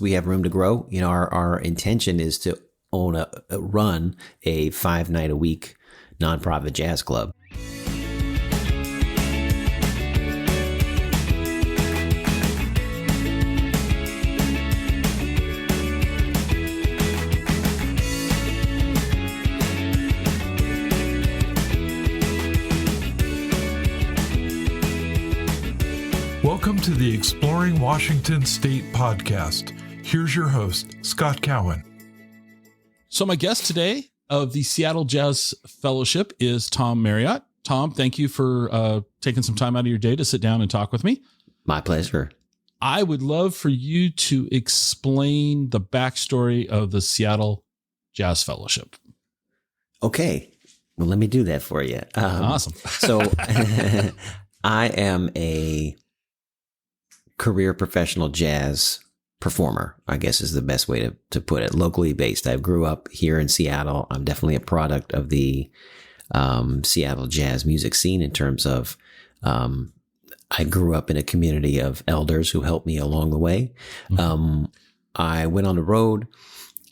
we have room to grow. Our intention is to run a 5-night-a-week nonprofit jazz club. Welcome to the Exploring Washington State podcast. Here's your host, Scott Cowan. So my guest today of the Seattle Jazz Fellowship is Tom Marriott. Tom, thank you for taking some time out of your day to sit down and talk with me. My pleasure. I would love for you to explain the backstory of the Seattle Jazz Fellowship. Okay. Well, let me do that for you. Awesome. So I am a career professional jazz performer, I guess is the best way to put it. Locally based. I grew up here in Seattle. I'm definitely a product of the Seattle jazz music scene in terms of I grew up in a community of elders who helped me along the way. Mm-hmm. I went on the road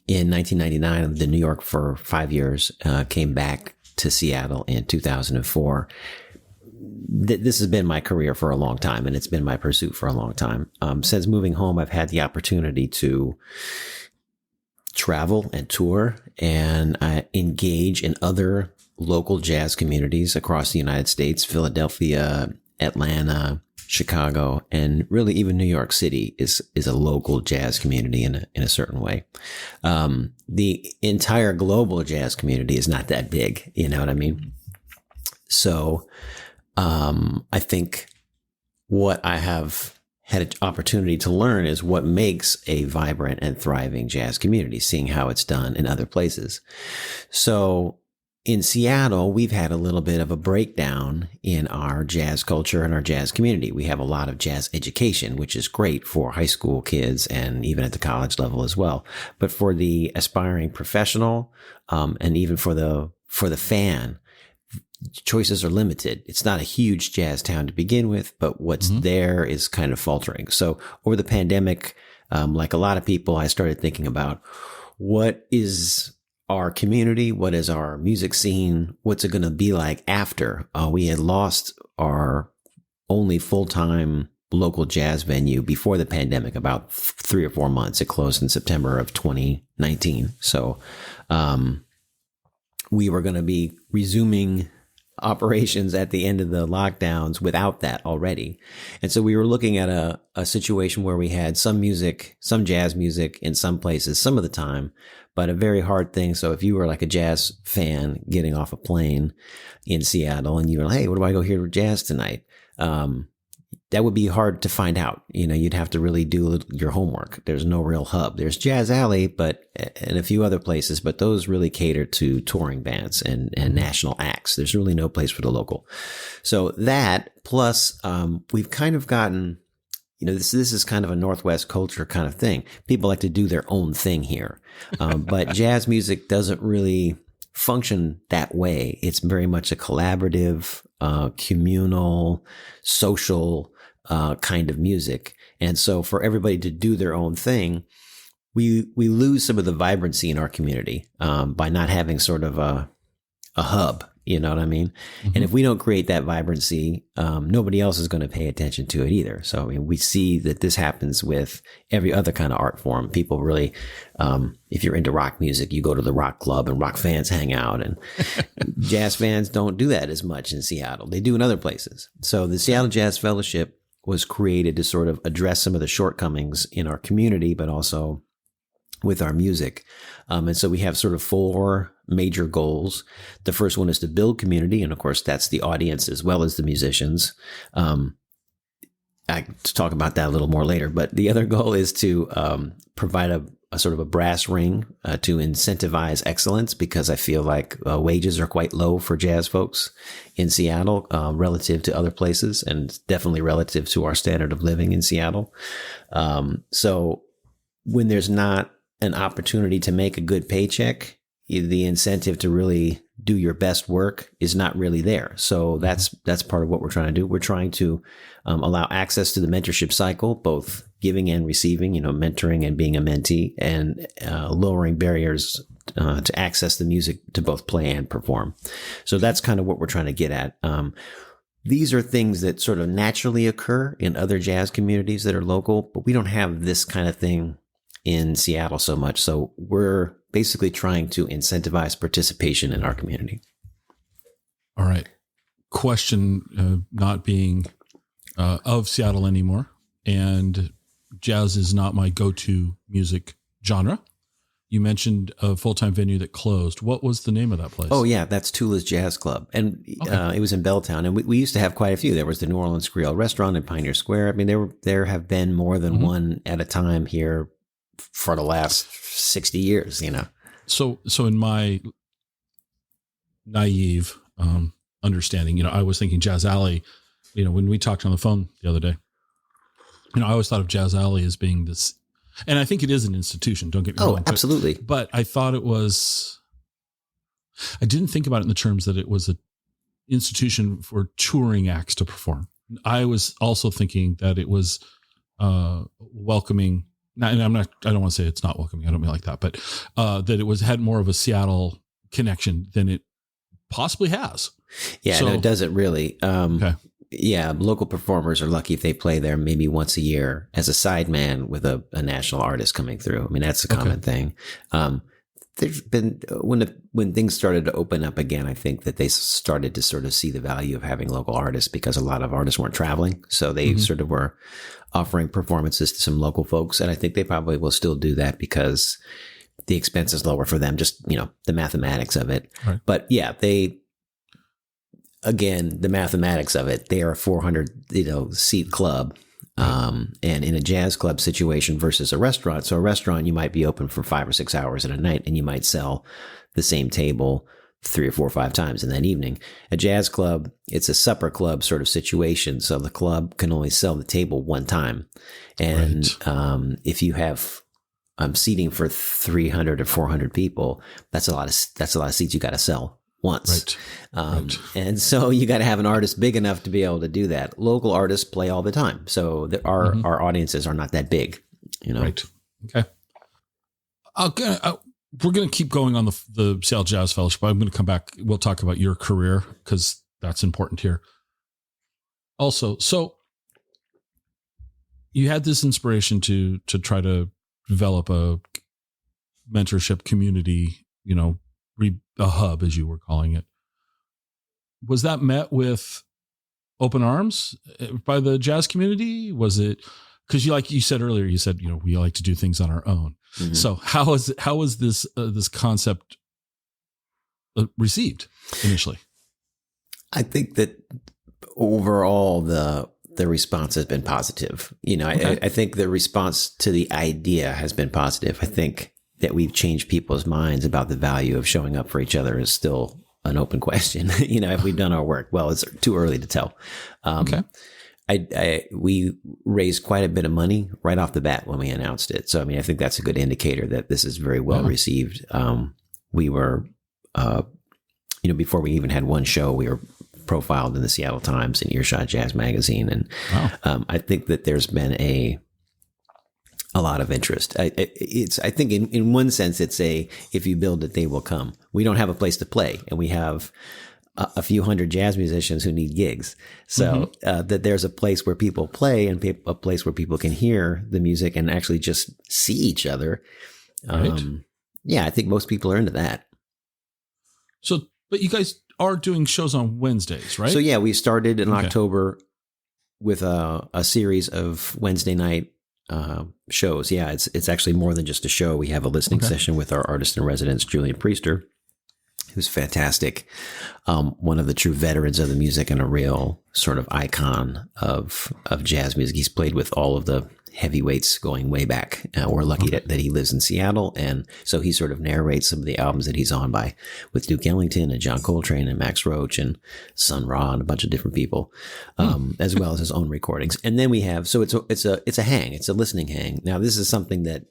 in 1999. I lived in New York for 5 years, came back to Seattle in 2004. This has been my career for a long time, and it's been my pursuit for a long time. Since moving home, I've had the opportunity to travel and tour and engage in other local jazz communities across the United States, Philadelphia, Atlanta, Chicago, and really even New York City is a local jazz community in a certain way. The entire global jazz community is not that big, you know what I mean? So I think what I have had an opportunity to learn is what makes a vibrant and thriving jazz community, seeing how it's done in other places. So in Seattle, we've had a little bit of a breakdown in our jazz culture and our jazz community. We have a lot of jazz education, which is great for high school kids and even at the college level as well. But for the aspiring professional, and even for the fan, choices are limited. It's not a huge jazz town to begin with, but what's there is kind of faltering. So over the pandemic, like a lot of people, I started thinking about what is our community? What is our music scene? What's it going to be like after? We had lost our only full-time local jazz venue before the pandemic, about 3 or 4 months. It closed in September of 2019. So we were going to be resuming operations at the end of the lockdowns without that already. And so we were looking at a situation where we had some music, some jazz music in some places, some of the time, but a very hard thing. So if you were like a jazz fan getting off a plane in Seattle and you were like, hey, where do I go hear jazz tonight? That would be hard to find out. You know, you'd have to really do your homework. There's no real hub. There's Jazz Alley, and a few other places, but those really cater to touring bands and national acts. There's really no place for the local. So that plus, we've kind of gotten, you know, this is kind of a Northwest culture kind of thing. People like to do their own thing here. But jazz music doesn't really function that way. It's very much a collaborative, communal, social kind of music. And so for everybody to do their own thing, we lose some of the vibrancy in our community by not having sort of a hub. You know what I mean? Mm-hmm. And if we don't create that vibrancy, nobody else is going to pay attention to it either. So, I mean, we see that this happens with every other kind of art form. People really, if you're into rock music, you go to the rock club and rock fans hang out, and jazz fans don't do that as much in Seattle. They do in other places. So the Seattle Jazz Fellowship was created to sort of address some of the shortcomings in our community, but also with our music. And so we have sort of 4 major goals. The first one is to build community. And of course, that's the audience as well as the musicians. I talk about that a little more later, but the other goal is to provide a sort of a brass ring to incentivize excellence, because I feel like wages are quite low for jazz folks in Seattle relative to other places, and definitely relative to our standard of living in Seattle. So when there's not an opportunity to make a good paycheck, the incentive to really do your best work is not really there. So that's part of what we're trying to do. We're trying to allow access to the mentorship cycle, both giving and receiving, mentoring and being a mentee, and lowering barriers to access the music to both play and perform. So that's kind of what we're trying to get at. These are things that sort of naturally occur in other jazz communities that are local, but we don't have this kind of thing in Seattle so much. So we're basically trying to incentivize participation in our community. All right. Question, not being of Seattle anymore, and jazz is not my go-to music genre. You mentioned a full-time venue that closed. What was the name of that place? Oh, yeah, that's Tula's Jazz Club. And it was in Belltown. And we used to have quite a few. There was the New Orleans Creole Restaurant in Pioneer Square. I mean, there have been more than one at a time here for the last 60 years, So in my naive understanding, I was thinking Jazz Alley, when we talked on the phone the other day, I always thought of Jazz Alley as being this, and I think it is an institution, don't get me wrong. Absolutely. But I thought I didn't think about it in the terms that it was an institution for touring acts to perform. I was also thinking that it was welcoming. And I don't want to say it's not welcoming. I don't mean like that, but that it had more of a Seattle connection than it possibly has. Yeah, no, it doesn't really. Okay. Yeah, local performers are lucky if they play there maybe once a year as a sideman with a national artist coming through. I mean, that's a common thing. There's been, when things started to open up again, I think that they started to sort of see the value of having local artists, because a lot of artists weren't traveling. So they sort of were offering performances to some local folks. And I think they probably will still do that because the expense is lower for them, just, the mathematics of it. Right. But yeah, again, the mathematics of it, they are a 400, seat club. And in a jazz club situation versus a restaurant. So a restaurant, you might be open for 5 or 6 hours in a night, and you might sell the same table 3 or 4 or 5 times in that evening. A jazz club, it's a supper club sort of situation. So the club can only sell the table one time. And if you have seating for 300 or 400 people, that's a lot of seats you got to sell once. Right. And so you got to have an artist big enough to be able to do that. Local artists play all the time. So our audiences are not that big, Right. Okay. We're going to keep going on the Seattle Jazz Fellowship. I'm going to come back. We'll talk about your career, because that's important here. Also, so you had this inspiration to try to develop a mentorship community, a hub, as you were calling it. Was that met with open arms by the jazz community? Was it, because like you said earlier, we like to do things on our own. Mm-hmm. So how was this concept received initially? I think that overall the response has been positive. I think the response to the idea has been positive. I think that we've changed people's minds about the value of showing up for each other is still an open question. If we've done our work, well, it's too early to tell. We raised quite a bit of money right off the bat when we announced it. So, I think that's a good indicator that this is very well received. We were, before we even had one show, we were profiled in the Seattle Times and Earshot Jazz Magazine. And I think that there's been a lot of interest. I think in one sense, it's if you build it, they will come. We don't have a place to play, and we have a few hundred jazz musicians who need gigs. So that there's a place where people play and a place where people can hear the music and actually just see each other. Right. I think most people are into that. So, but you guys are doing shows on Wednesdays, right? So we started in October with a series of Wednesday night shows. It's actually more than just a show. We have a listening session with our artist in residence, Julian Priester, who's fantastic. One of the true veterans of the music and a real sort of icon of jazz music. He's played with all of the heavyweights going way back. We're lucky that he lives in Seattle. And so he sort of narrates some of the albums that he's on with Duke Ellington and John Coltrane and Max Roach and Sun Ra and a bunch of different people, as well as his own recordings. And then we have, so it's a hang, it's a listening hang. Now, this is something that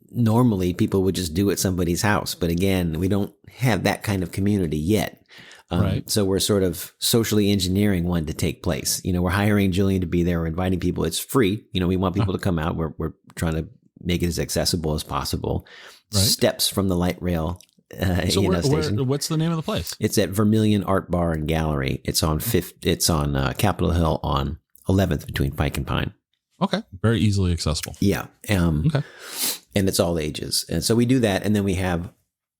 normally people would just do at somebody's house. But again, we don't have that kind of community yet. Right. So we're sort of socially engineering one to take place. We're hiring Julian to be there. We're inviting people. It's free. We want people to come out. We're trying to make it as accessible as possible. Right. Steps from the light rail. So what's the name of the place? It's at Vermillion Art Bar and Gallery. It's on Capitol Hill on 11th between Pike and Pine. Okay. Very easily accessible. Yeah. Okay. And it's all ages. And so we do that. And then we have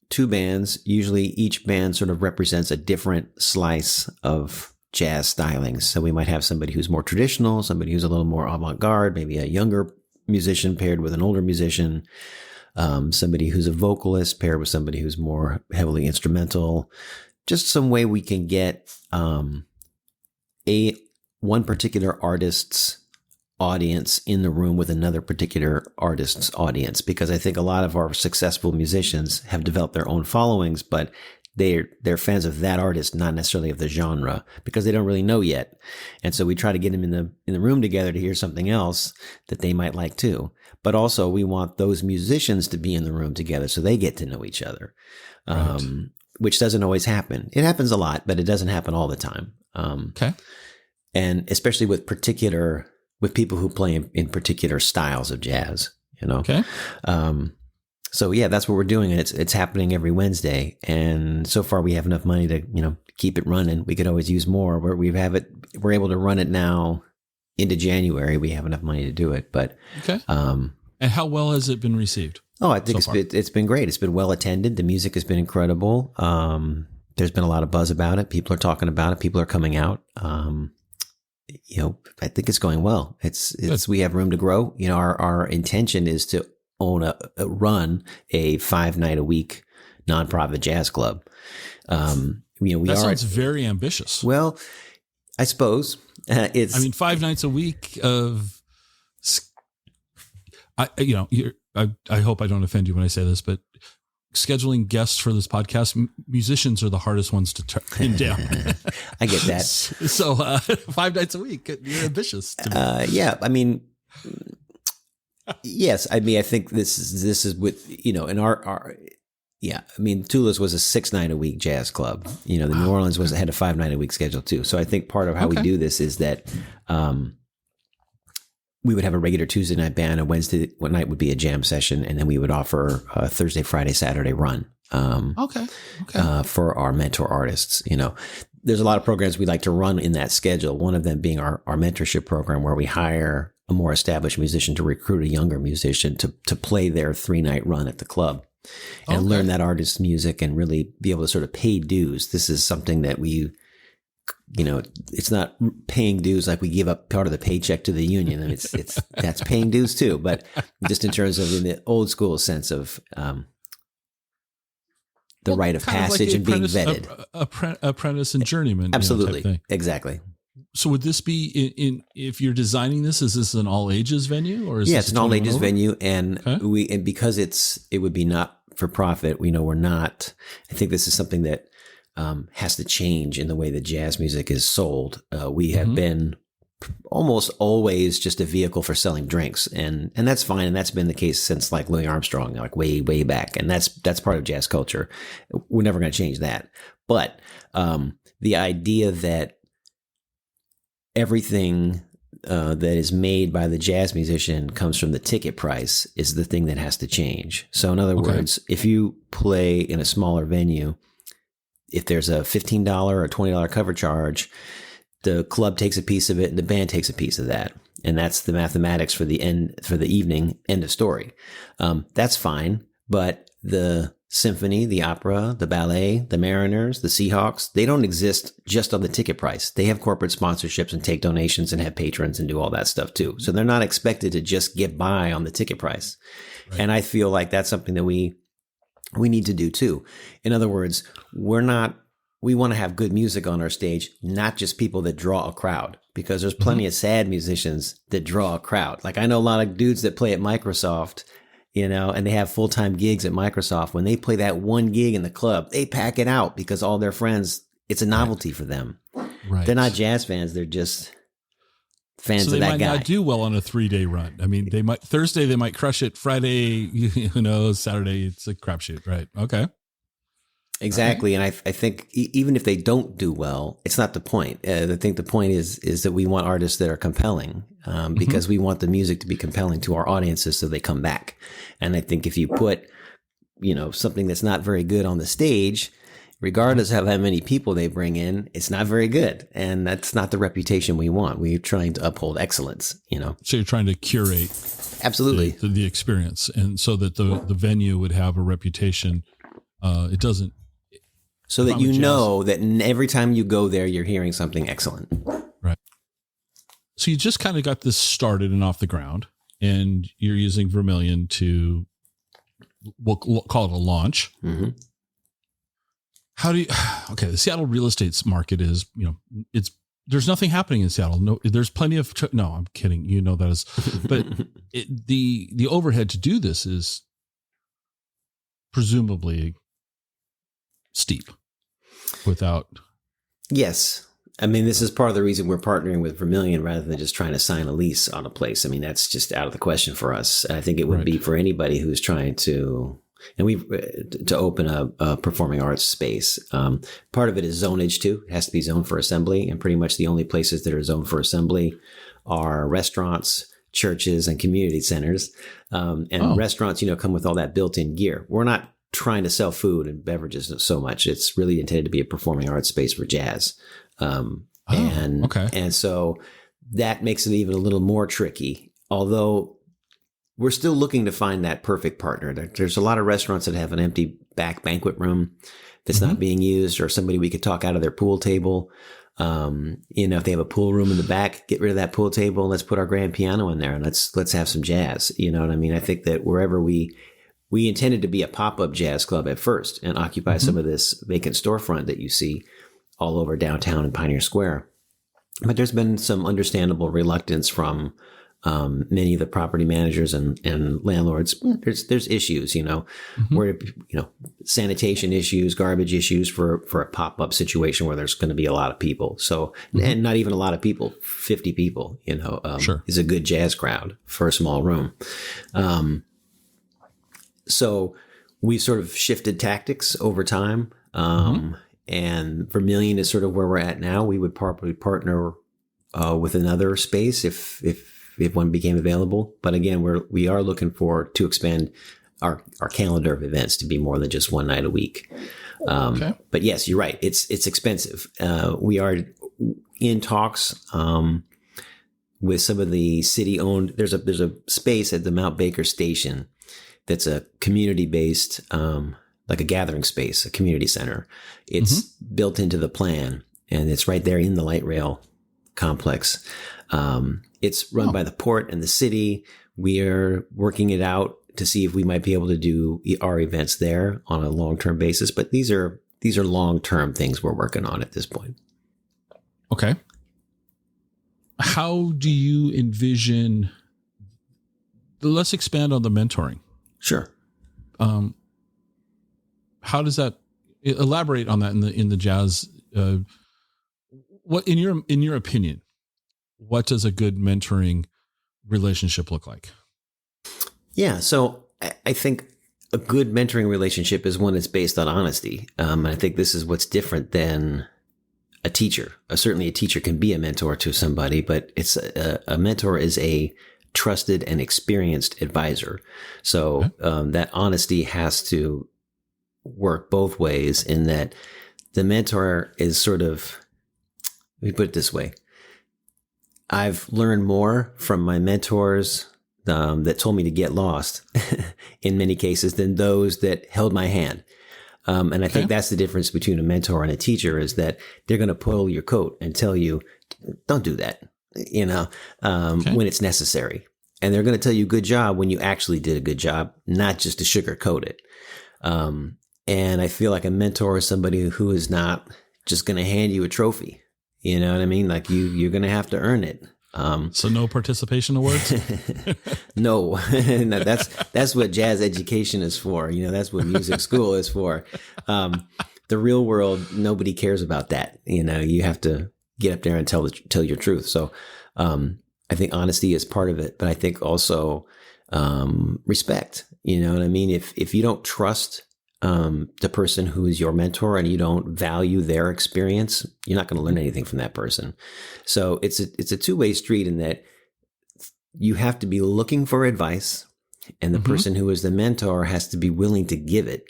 2 bands. Usually each band sort of represents a different slice of jazz stylings. So we might have somebody who's more traditional, somebody who's a little more avant-garde, maybe a younger musician paired with an older musician, somebody who's a vocalist paired with somebody who's more heavily instrumental. Just some way we can get one particular artist's audience in the room with another particular artist's audience, because I think a lot of our successful musicians have developed their own followings, but they're fans of that artist, not necessarily of the genre, because they don't really know yet. And so we try to get them in the room together to hear something else that they might like too. But also we want those musicians to be in the room together so they get to know each other, Right. Which doesn't always happen. It happens a lot, but it doesn't happen all the time. Okay. And especially with people who play in particular styles of jazz, Okay. So yeah, that's what we're doing. And it's happening every Wednesday. And so far we have enough money to, keep it running. We could always use more. We're able to run it now into January. We have enough money to do it, but, Okay. And how well has it been received? Oh, I think so it's been great. It's been well attended. The music has been incredible. There's been a lot of buzz about it. People are talking about it. People are coming out. I think it's going well. We have room to grow. Our intention is to run a 5-night-a-week nonprofit jazz club. That sounds very ambitious. Well, I suppose it's. 5 nights a week of. I hope I don't offend you when I say this, but scheduling guests for this podcast, musicians are the hardest ones to pin down. I get that. So 5 nights a week, you're ambitious. To me. Yeah. Yes. I think this is with, in our Tula's was a 6-night-a-week jazz club. The New Orleans had a 5-night-a-week schedule too. So I think part of how we do this is that, we would have a regular Tuesday night band. A Wednesday night would be a jam session, and then we would offer a Thursday, Friday, Saturday run. For our mentor artists. There's a lot of programs we like to run in that schedule. One of them being our mentorship program, where we hire a more established musician to recruit a younger musician to play their 3-night run at the club and learn that artist's music and really be able to sort of pay dues. This is something that it's not paying dues like we give up part of the paycheck to the union, and that's paying dues too. But just in terms of in the old school sense of the rite of passage like and being vetted, apprentice and journeyman. Absolutely, exactly. So would this be if you're designing this? Is this an all ages venue or is it's an all ages venue, and because it would be not for profit. We're not. I think this is something that. Has to change in the way that jazz music is sold. We have been almost always just a vehicle for selling drinks, and that's fine, and that's been the case since like Louis Armstrong, like way back, and that's part of jazz culture. We're never going to change that. But the idea that everything that is made by the jazz musician comes from the ticket price is the thing that has to change. So in other words, if you play in a smaller venue, if there's a $15 or $20 cover charge, the club takes a piece of it and the band takes a piece of that. And that's the mathematics for the evening, end of story. That's fine. But the symphony, the opera, the ballet, the Mariners, the Seahawks, they don't exist just on the ticket price. They have corporate sponsorships and take donations and have patrons and do all that stuff too. So they're not expected to just get by on the ticket price. Right. And I feel like that's something that we need to do too. In other words, we want to have good music on our stage, not just people that draw a crowd, because there's plenty of sad musicians that draw a crowd. Like I know a lot of dudes that play at Microsoft, and they have full-time gigs at Microsoft. When they play that one gig in the club, they pack it out because all their friends, it's a novelty for them. Right. They're not jazz fans. They're just fans of that guy. So they might not do well on a 3-day run. Thursday they might crush it. Friday, who knows? Saturday, it's a crapshoot. Right. Okay. Exactly. And I think even if they don't do well, it's not the point. I think the point is that we want artists that are compelling, because we want the music to be compelling to our audiences so they come back. And I think if you put, something that's not very good on the stage, regardless of how many people they bring in, it's not very good. And that's not the reputation we want. We're trying to uphold excellence, So you're trying to curate Absolutely. the experience, and so that the venue would have a reputation. It doesn't. So that that every time you go there, you're hearing something excellent. Right. So you just kind of got this started and off the ground, and you're using Vermillion to, we'll call it a launch. Mm-hmm. The Seattle real estate market is, there's nothing happening in Seattle. No, there's plenty of, no, I'm kidding. That is, but the overhead to do this is presumably steep without. Yes. I mean, this is part of the reason we're partnering with Vermillion rather than just trying to sign a lease on a place. I mean, that's just out of the question for us. I think it would be for anybody who's trying to open a performing arts space. Part of it is zonage too. It has to be zoned for assembly, and pretty much the only places that are zoned for assembly are restaurants, churches, and community centers. Restaurants, come with all that built-in gear. We're not trying to sell food and beverages so much. It's really intended to be a performing arts space for jazz. And so that makes it even a little more tricky, although we're still looking to find that perfect partner. There's a lot of restaurants that have an empty back banquet room that's not being used, or somebody we could talk out of their pool table. If they have a pool room in the back, get rid of that pool table and let's put our grand piano in there and let's have some jazz. You know what I mean? I think that wherever we intended to be a pop-up jazz club at first and occupy some of this vacant storefront that you see all over downtown and Pioneer Square. But there's been some understandable reluctance from many of the property managers and landlords. There's issues, where, sanitation issues, garbage issues for a pop-up situation where there's going to be a lot of people. So, and not even a lot of people, 50 people, is a good jazz crowd for a small room. So we sort of shifted tactics over time. And Vermillion is sort of where we're at now. We would probably partner with another space if one became available. But again, we are looking to expand our calendar of events to be more than just one night a week. But yes, you're right. It's expensive. We are in talks with some of the city owned. There's a space at the Mount Baker station that's a community based, like a gathering space, a community center. It's built into the plan, and it's right there in the light rail complex. It's run by the port and the city. We are working it out to see if we might be able to do our events there on a long-term basis. But these are long-term things we're working on at this point. Okay. How do you envision? Let's expand on the mentoring. Sure. How does that elaborate on that in the jazz? What in your opinion, what does a good mentoring relationship look like? Yeah. So I think a good mentoring relationship is one that's based on honesty. I think this is what's different than a teacher. Certainly a teacher can be a mentor to somebody, but it's a mentor is a trusted and experienced advisor. So that honesty has to work both ways, in that the mentor is sort of, let me put it this way. I've learned more from my mentors that told me to get lost in many cases than those that held my hand. And I think that's the difference between a mentor and a teacher, is that they're going to pull your coat and tell you, don't do that, when it's necessary. And they're going to tell you good job when you actually did a good job, not just to sugarcoat it. And I feel like a mentor is somebody who is not just going to hand you a trophy. You know what I mean? Like you're going to have to earn it. So no participation awards? No, that's what jazz education is for. That's what music school is for. The real world, nobody cares about that. You have to get up there and tell your truth. So, I think honesty is part of it, but I think also, respect, you know what I mean? If you don't trust, the person who is your mentor and you don't value their experience, you're not going to learn anything from that person. So it's a two-way street in that you have to be looking for advice, and the person who is the mentor has to be willing to give it,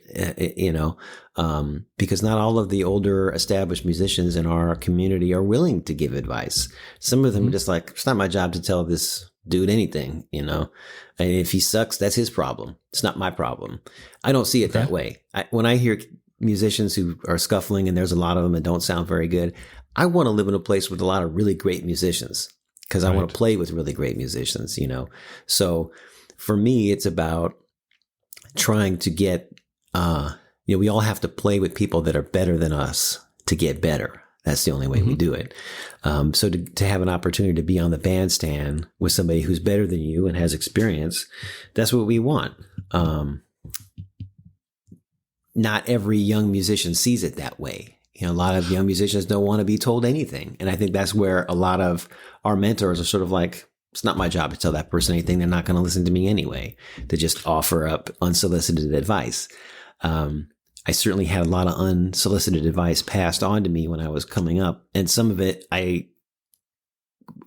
because not all of the older established musicians in our community are willing to give advice. Some of them are just like, it's not my job to tell this dude anything, and if he sucks, that's his problem. It's not my problem. I don't see it that way. When I hear musicians who are scuffling, and there's a lot of them that don't sound very good, I want to live in a place with a lot of really great musicians, because I want to play with really great musicians, So for me, it's about trying to get, we all have to play with people that are better than us to get better. That's the only way we do it. So to have an opportunity to be on the bandstand with somebody who's better than you and has experience, that's what we want. Not every young musician sees it that way. A lot of young musicians don't want to be told anything. And I think that's where a lot of our mentors are sort of like, it's not my job to tell that person anything. They're not going to listen to me anyway. To just offer up unsolicited advice. I certainly had a lot of unsolicited advice passed on to me when I was coming up. And some of it I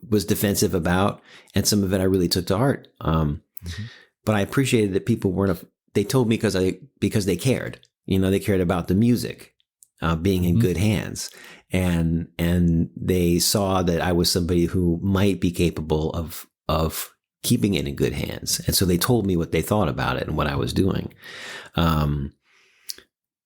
was defensive about, and some of it I really took to heart. But I appreciated that people they told me because they cared. They cared about the music being in good hands. And they saw that I was somebody who might be capable of keeping it in good hands. And so they told me what they thought about it and what I was doing.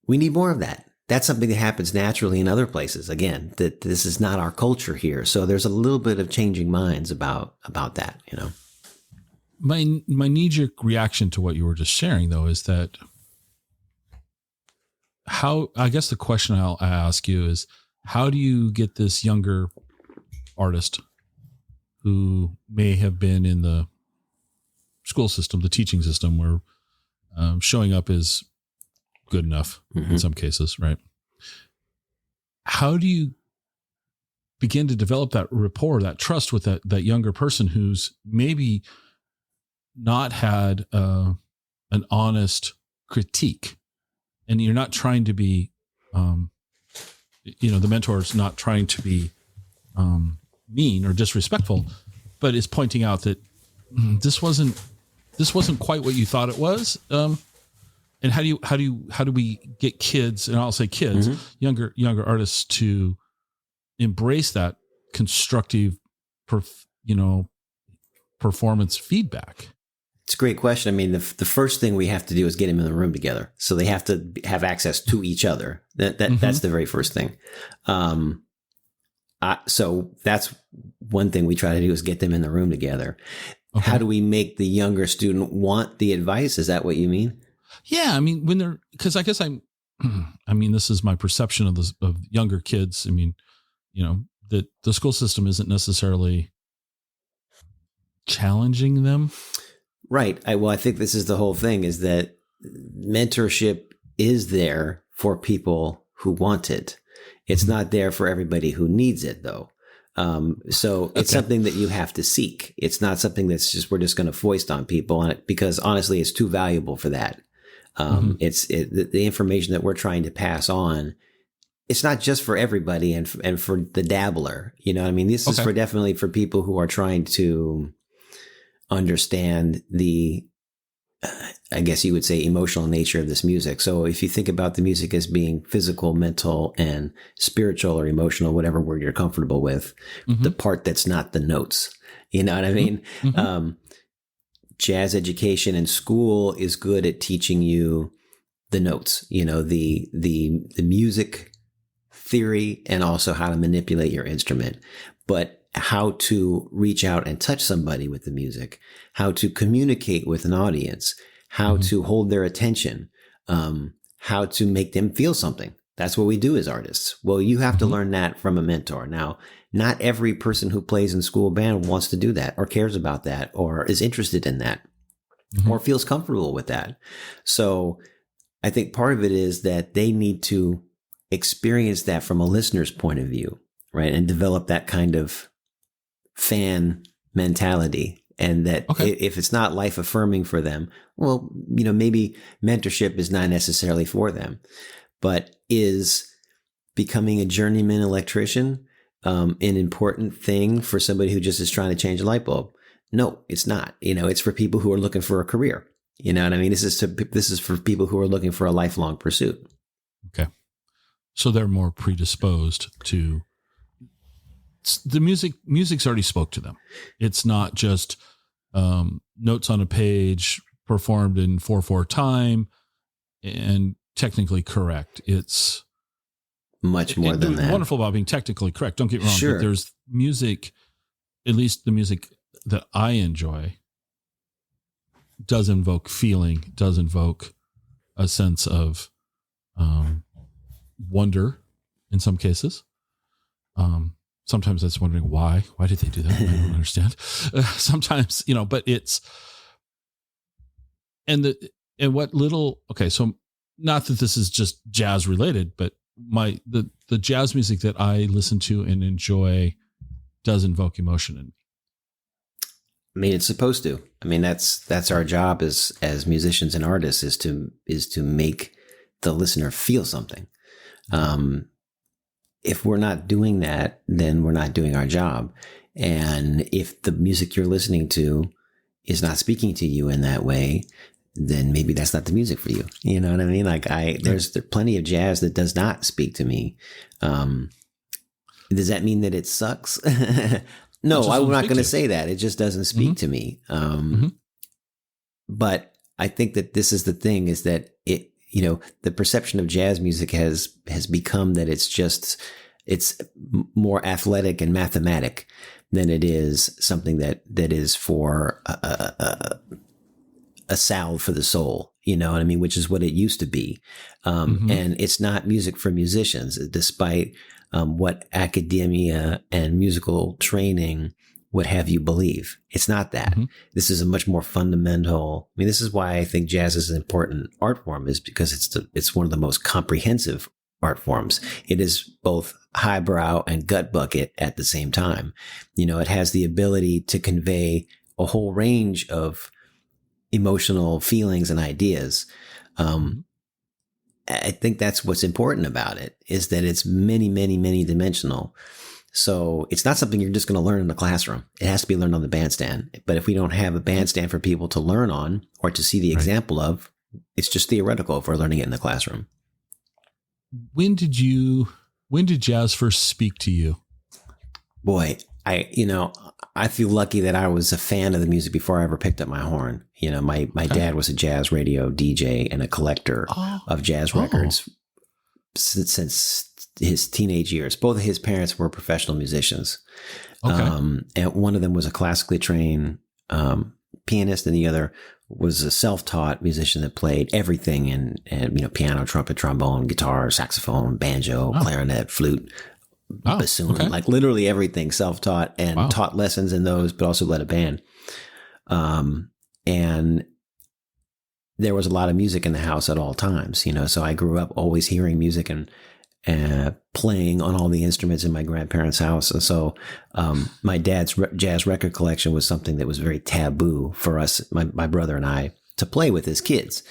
We need more of that. That's something that happens naturally in other places. Again, that this is not our culture here. So there's a little bit of changing minds about that, My knee-jerk reaction to what you were just sharing, though, is that I guess the question I ask you is, how do you get this younger artist who may have been in the school system, the teaching system, where showing up is good enough in some cases, right? How do you begin to develop that rapport, that trust with that younger person who's maybe not had an honest critique? And you're not trying to be, the mentor is not trying to be mean or disrespectful, but is pointing out that this wasn't quite what you thought it was. And how do we get kids, and I'll say kids, younger artists, to embrace that constructive, performance feedback? It's a great question. I mean, the first thing we have to do is get them in the room together. So they have to have access to each other. That's the very first thing. So that's one thing we try to do, is get them in the room together. Okay. How do we make the younger student want the advice? Is that what you mean? Yeah. I mean, because I guess this is my perception of younger kids. I mean, that the school system isn't necessarily challenging them. Right. I think this is the whole thing, is that mentorship is there for people who want it. It's not there for everybody who needs it, though. So it's something that you have to seek. It's not something that's we're just going to foist on people on it, because honestly, it's too valuable for that. The information that we're trying to pass on, it's not just for everybody and for the dabbler. You know what I mean? This is definitely for people who are trying to understand the, I guess you would say, emotional nature of this music. So if you think about the music as being physical, mental, and spiritual or emotional, whatever word you're comfortable with, the part that's not the notes, you know what I mean? Jazz education in school is good at teaching you the notes, the music theory, and also how to manipulate your instrument. But how to reach out and touch somebody with the music, how to communicate with an audience, how to hold their attention, how to make them feel something. That's what we do as artists. Well, you have to learn that from a mentor. Now, not every person who plays in school band wants to do that, or cares about that, or is interested in that, or feels comfortable with that. So I think part of it is that they need to experience that from a listener's point of view, right? And develop that kind of fan mentality And that if it's not life affirming for them, well, maybe mentorship is not necessarily for them. But is becoming a journeyman electrician an important thing for somebody who just is trying to change a light bulb? No, it's not. It's for people who are looking for a career. You know what I mean? This is for people who are looking for a lifelong pursuit. Okay. So they're more predisposed to the music. Music's already spoke to them. It's not just notes on a page performed in 4/4 time and technically correct. It's much more than that. Wonderful about being technically correct. Don't get me wrong. Sure. But there's music, at least the music that I enjoy, does invoke feeling, does invoke a sense of wonder in some cases. Sometimes that's wondering why did they do that? I don't understand. Sometimes, but it's, so not that this is just jazz related, but the jazz music that I listen to and enjoy does invoke emotion in me. I mean, it's supposed to. I mean, that's our job as musicians and artists is to make the listener feel something. If we're not doing that, then we're not doing our job. And if the music you're listening to is not speaking to you in that way, then maybe that's not the music for you. You know what I mean? Like there's plenty of jazz that does not speak to me. Does that mean that it sucks? No, I'm not going to say that. It just doesn't speak to me. But I think that this is the thing, is that the perception of jazz music has become that it's more athletic and mathematic than it is something that is for a salve for the soul, you know what I mean? Which is what it used to be. And it's not music for musicians, despite what academia and musical training would have you believe. It's not that. This is a much more fundamental. I mean, this is why I think jazz is an important art form, is because it's one of the most comprehensive art forms. It is both highbrow and gut bucket at the same time. It has the ability to convey a whole range of emotional feelings and ideas. I think that's what's important about it, is that it's many, many, many dimensional. So it's not something you're just going to learn in the classroom. It has to be learned on the bandstand. But if we don't have a bandstand for people to learn on or to see the example of, it's just theoretical if we're learning it in the classroom. When did jazz first speak to you? Boy, I feel lucky that I was a fan of the music before I ever picked up my horn. My dad was a jazz radio DJ and a collector of jazz records since his teenage years. Both of his parents were professional musicians. And one of them was a classically trained pianist, and the other was a self-taught musician that played everything and piano, trumpet, trombone, guitar, saxophone, banjo, clarinet, flute, bassoon, like literally everything, self-taught, and taught lessons in those, but also led a band. And there was a lot of music in the house at all times, so I grew up always hearing music and playing on all the instruments in my grandparents' house. And so my dad's jazz record collection was something that was very taboo for us, my brother and I, to play with as kids.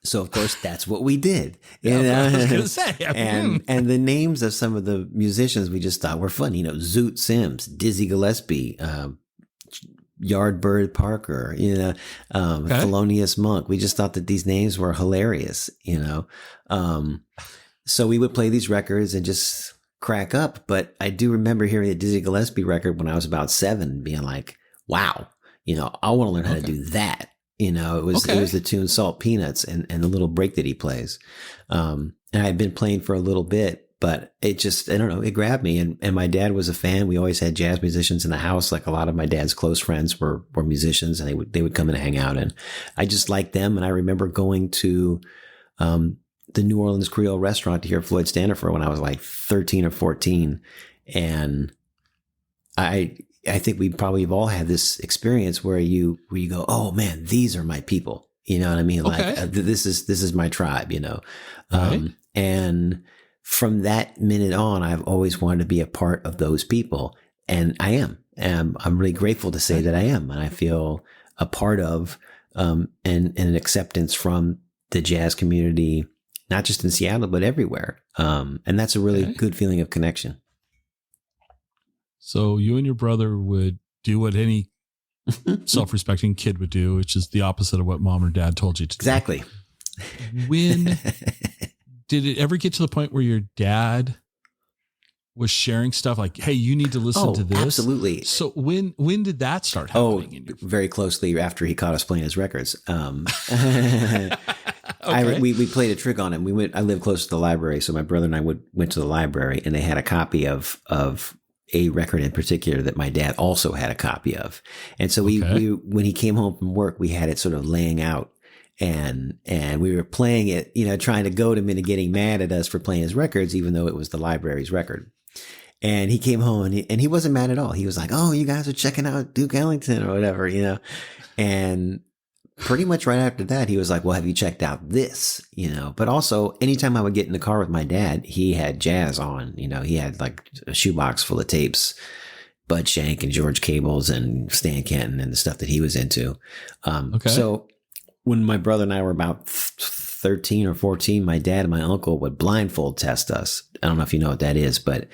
So of course that's what we did. I was going to say. and the names of some of the musicians we just thought were fun. Zoot Sims, Dizzy Gillespie, Yardbird Parker, Thelonious Monk. We just thought that these names were hilarious, so we would play these records and just crack up. But I do remember hearing a Dizzy Gillespie record when I was about 7, being like, wow, I want to learn how to do that. It was the tune Salt Peanuts and the little break that he plays. And I had been playing for a little bit, but it just, I don't know, it grabbed me. And my dad was a fan. We always had jazz musicians in the house. Like a lot of my dad's close friends were musicians, and they would come in and hang out. And I just liked them. And I remember going to the New Orleans Creole restaurant to hear Floyd Standifer when I was like 13 or 14. And I think we probably have all had this experience where you go, oh man, these are my people. You know what I mean? Like this is my tribe, and from that minute on, I've always wanted to be a part of those people. And I am, I'm really grateful to say that I am, and I feel a part of, and an acceptance from the jazz community, not just in Seattle, but everywhere. And that's a really good feeling of connection. So you and your brother would do what any self-respecting kid would do, which is the opposite of what mom or dad told you to do. Exactly. When did it ever get to the point where your dad was sharing stuff like, hey, you need to listen to this? Absolutely. So when did that start happening? Very closely after he caught us playing his records. We played a trick on him. I lived close to the library, so my brother and I went to the library, and they had a copy of a record in particular that my dad also had a copy of. And so we when he came home from work, we had it sort of laying out, and we were playing it, trying to goad him into getting mad at us for playing his records, even though it was the library's record. And he came home and he wasn't mad at all. He was like, "Oh, you guys are checking out Duke Ellington or whatever, and pretty much right after that, he was like, "Well, have you checked out this?" But also anytime I would get in the car with my dad, he had jazz on, he had like a shoebox full of tapes, Bud Shank and George Cables and Stan Kenton and the stuff that he was into. So when my brother and I were about 13 or 14, my dad and my uncle would blindfold test us. I don't know if you know what that is, but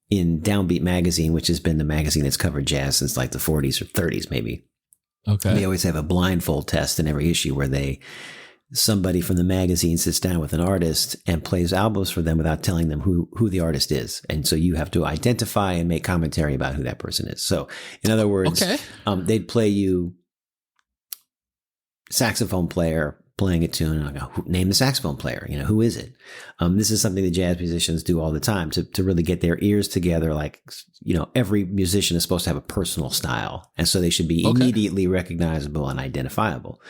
in Downbeat magazine, which has been the magazine that's covered jazz since like the 40s or 30s, maybe. Okay. They always have a blindfold test in every issue where somebody from the magazine sits down with an artist and plays albums for them without telling them who the artist is. And so you have to identify and make commentary about who that person is. So in other words, they'd play you saxophone player playing a tune, and I go, name the saxophone player. Who is it? This is something that jazz musicians do all the time to really get their ears together. Like, every musician is supposed to have a personal style, and so they should be immediately recognizable and identifiable.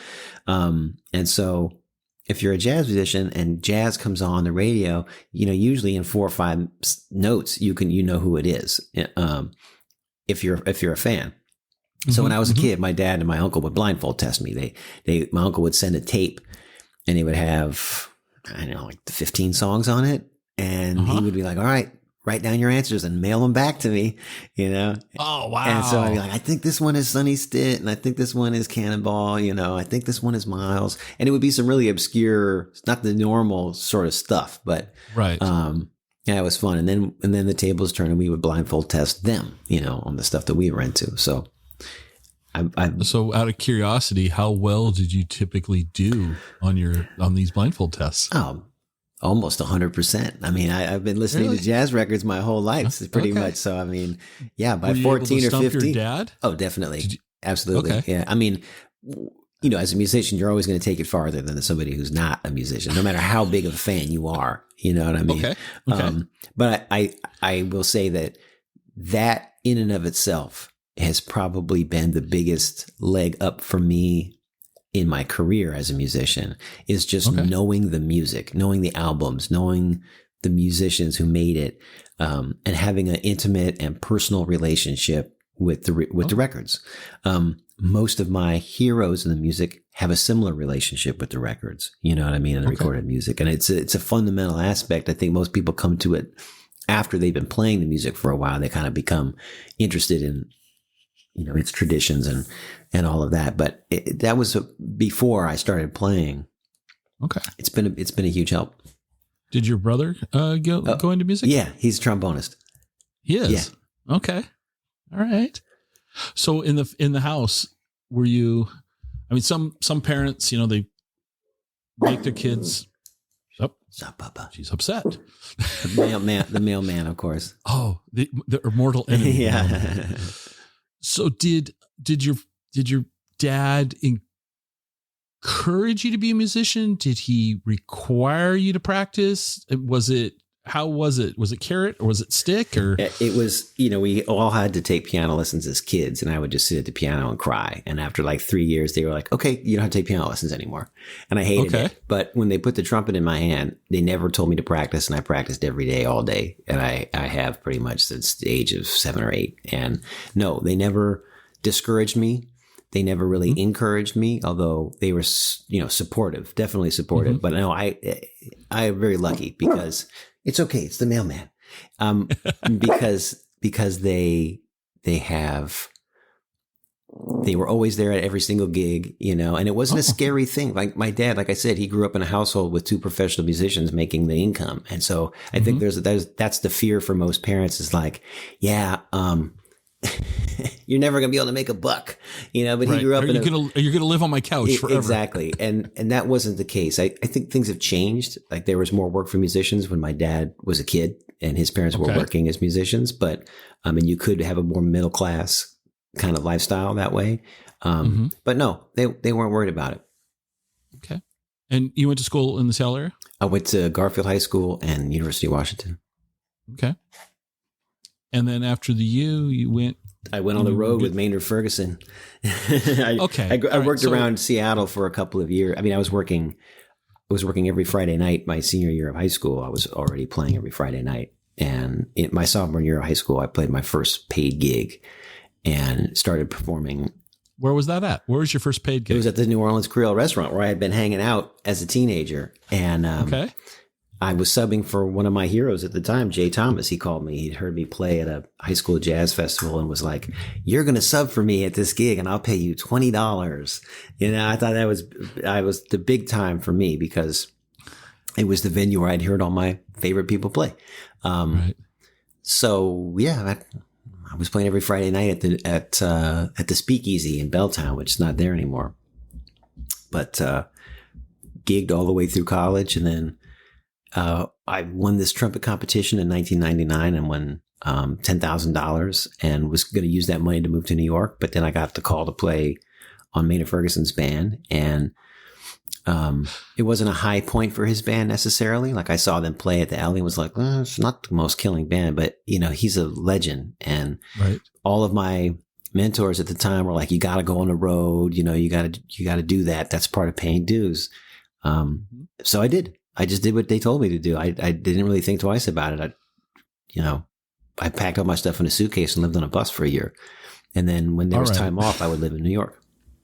And so if you're a jazz musician and jazz comes on the radio, usually in 4 or 5 notes, you know who it is. If you're a fan. So when I was a kid, my dad and my uncle would blindfold test me. My uncle would send a tape, and they would have, like 15 songs on it. And he would be like, "All right, write down your answers and mail them back to me," Oh, wow. And so I'd be like, "I think this one is Sonny Stitt, and I think this one is Cannonball, I think this one is Miles." And it would be some really obscure, not the normal sort of stuff, but right. Yeah, it was fun. And then the tables turned, and we would blindfold test them, on the stuff that we were into. So So out of curiosity, how well did you typically do on these blindfold tests? Oh, almost 100%. I mean, I've been listening to jazz records my whole life, pretty much. So, I mean, yeah, by 14 or 15. Your dad? Oh, definitely. Absolutely. Okay. Yeah. I mean, as a musician, you're always going to take it farther than somebody who's not a musician, no matter how big of a fan you are. You know what I mean? Okay. But I will say that in and of itself has probably been the biggest leg up for me in my career as a musician, is just knowing the music, knowing the albums, knowing the musicians who made it, and having an intimate and personal relationship with the records. Most of my heroes in the music have a similar relationship with the records, you know what I mean, and the recorded music. And it's a fundamental aspect. I think most people come to it after they've been playing the music for a while. They kind of become interested in its traditions and all of that. But that was before I started playing. Okay. It's been a huge help. Did your brother go into music? Yeah, he's a trombonist. He is? Yeah. Okay. All right. So in the house, were you, some parents, they make their kids, Stop, Papa. She's upset. The mailman, of course. Oh, the mortal enemy. Yeah. So did your dad encourage you to be a musician? Did he require you to practice? How was it? Was it carrot or was it stick? Or it was, we all had to take piano lessons as kids, and I would just sit at the piano and cry. And after like 3 years, they were like, "Okay, you don't have to take piano lessons anymore." And I hated it. But when they put the trumpet in my hand, they never told me to practice, and I practiced every day, all day. And I have pretty much since the age of 7 or 8. And no, they never discouraged me. They never really encouraged me, although they were, supportive, definitely supportive. But no, I am very lucky because it's okay. It's the mailman. Because they they were always there at every single gig, and it wasn't a scary thing. Like my dad, like I said, he grew up in a household with two professional musicians making the income. And so I think that's the fear for most parents is like, yeah, you're never going to be able to make a buck, but he grew up you're going to live on my couch forever. Exactly. And that wasn't the case. I think things have changed. Like there was more work for musicians when my dad was a kid and his parents were working as musicians, but, and you could have a more middle class kind of lifestyle that way. But no, they weren't worried about it. Okay. And you went to school in the Seattle area? I went to Garfield High School and University of Washington. Okay. And then after the you went? I went on the road with Maynard Ferguson. I worked around Seattle for a couple of years. I mean, I was working every Friday night. My senior year of high school, I was already playing every Friday night. And in my sophomore year of high school, I played my first paid gig and started performing. Where was that at? Where was your first paid gig? It was at the New Orleans Creole restaurant where I had been hanging out as a teenager. And I was subbing for one of my heroes at the time, Jay Thomas. He called me. He'd heard me play at a high school jazz festival and was like, "You're going to sub for me at this gig and I'll pay you $20. I thought that was the big time for me because it was the venue where I'd heard all my favorite people play. So yeah, I was playing every Friday night at the Speakeasy in Belltown, which is not there anymore. But gigged all the way through college, and then I won this trumpet competition in 1999 and won $10,000, and was going to use that money to move to New York. But then I got the call to play on Maynard Ferguson's band, and it wasn't a high point for his band necessarily. Like I saw them play at the Alley and was like, it's not the most killing band, but he's a legend. And all of my mentors at the time were like, you got to go on the road. You got to do that. That's part of paying dues. So I did. I just did what they told me to do. I didn't really think twice about it. I packed all my stuff in a suitcase and lived on a bus for a year. And then when there was time off, I would live in New York,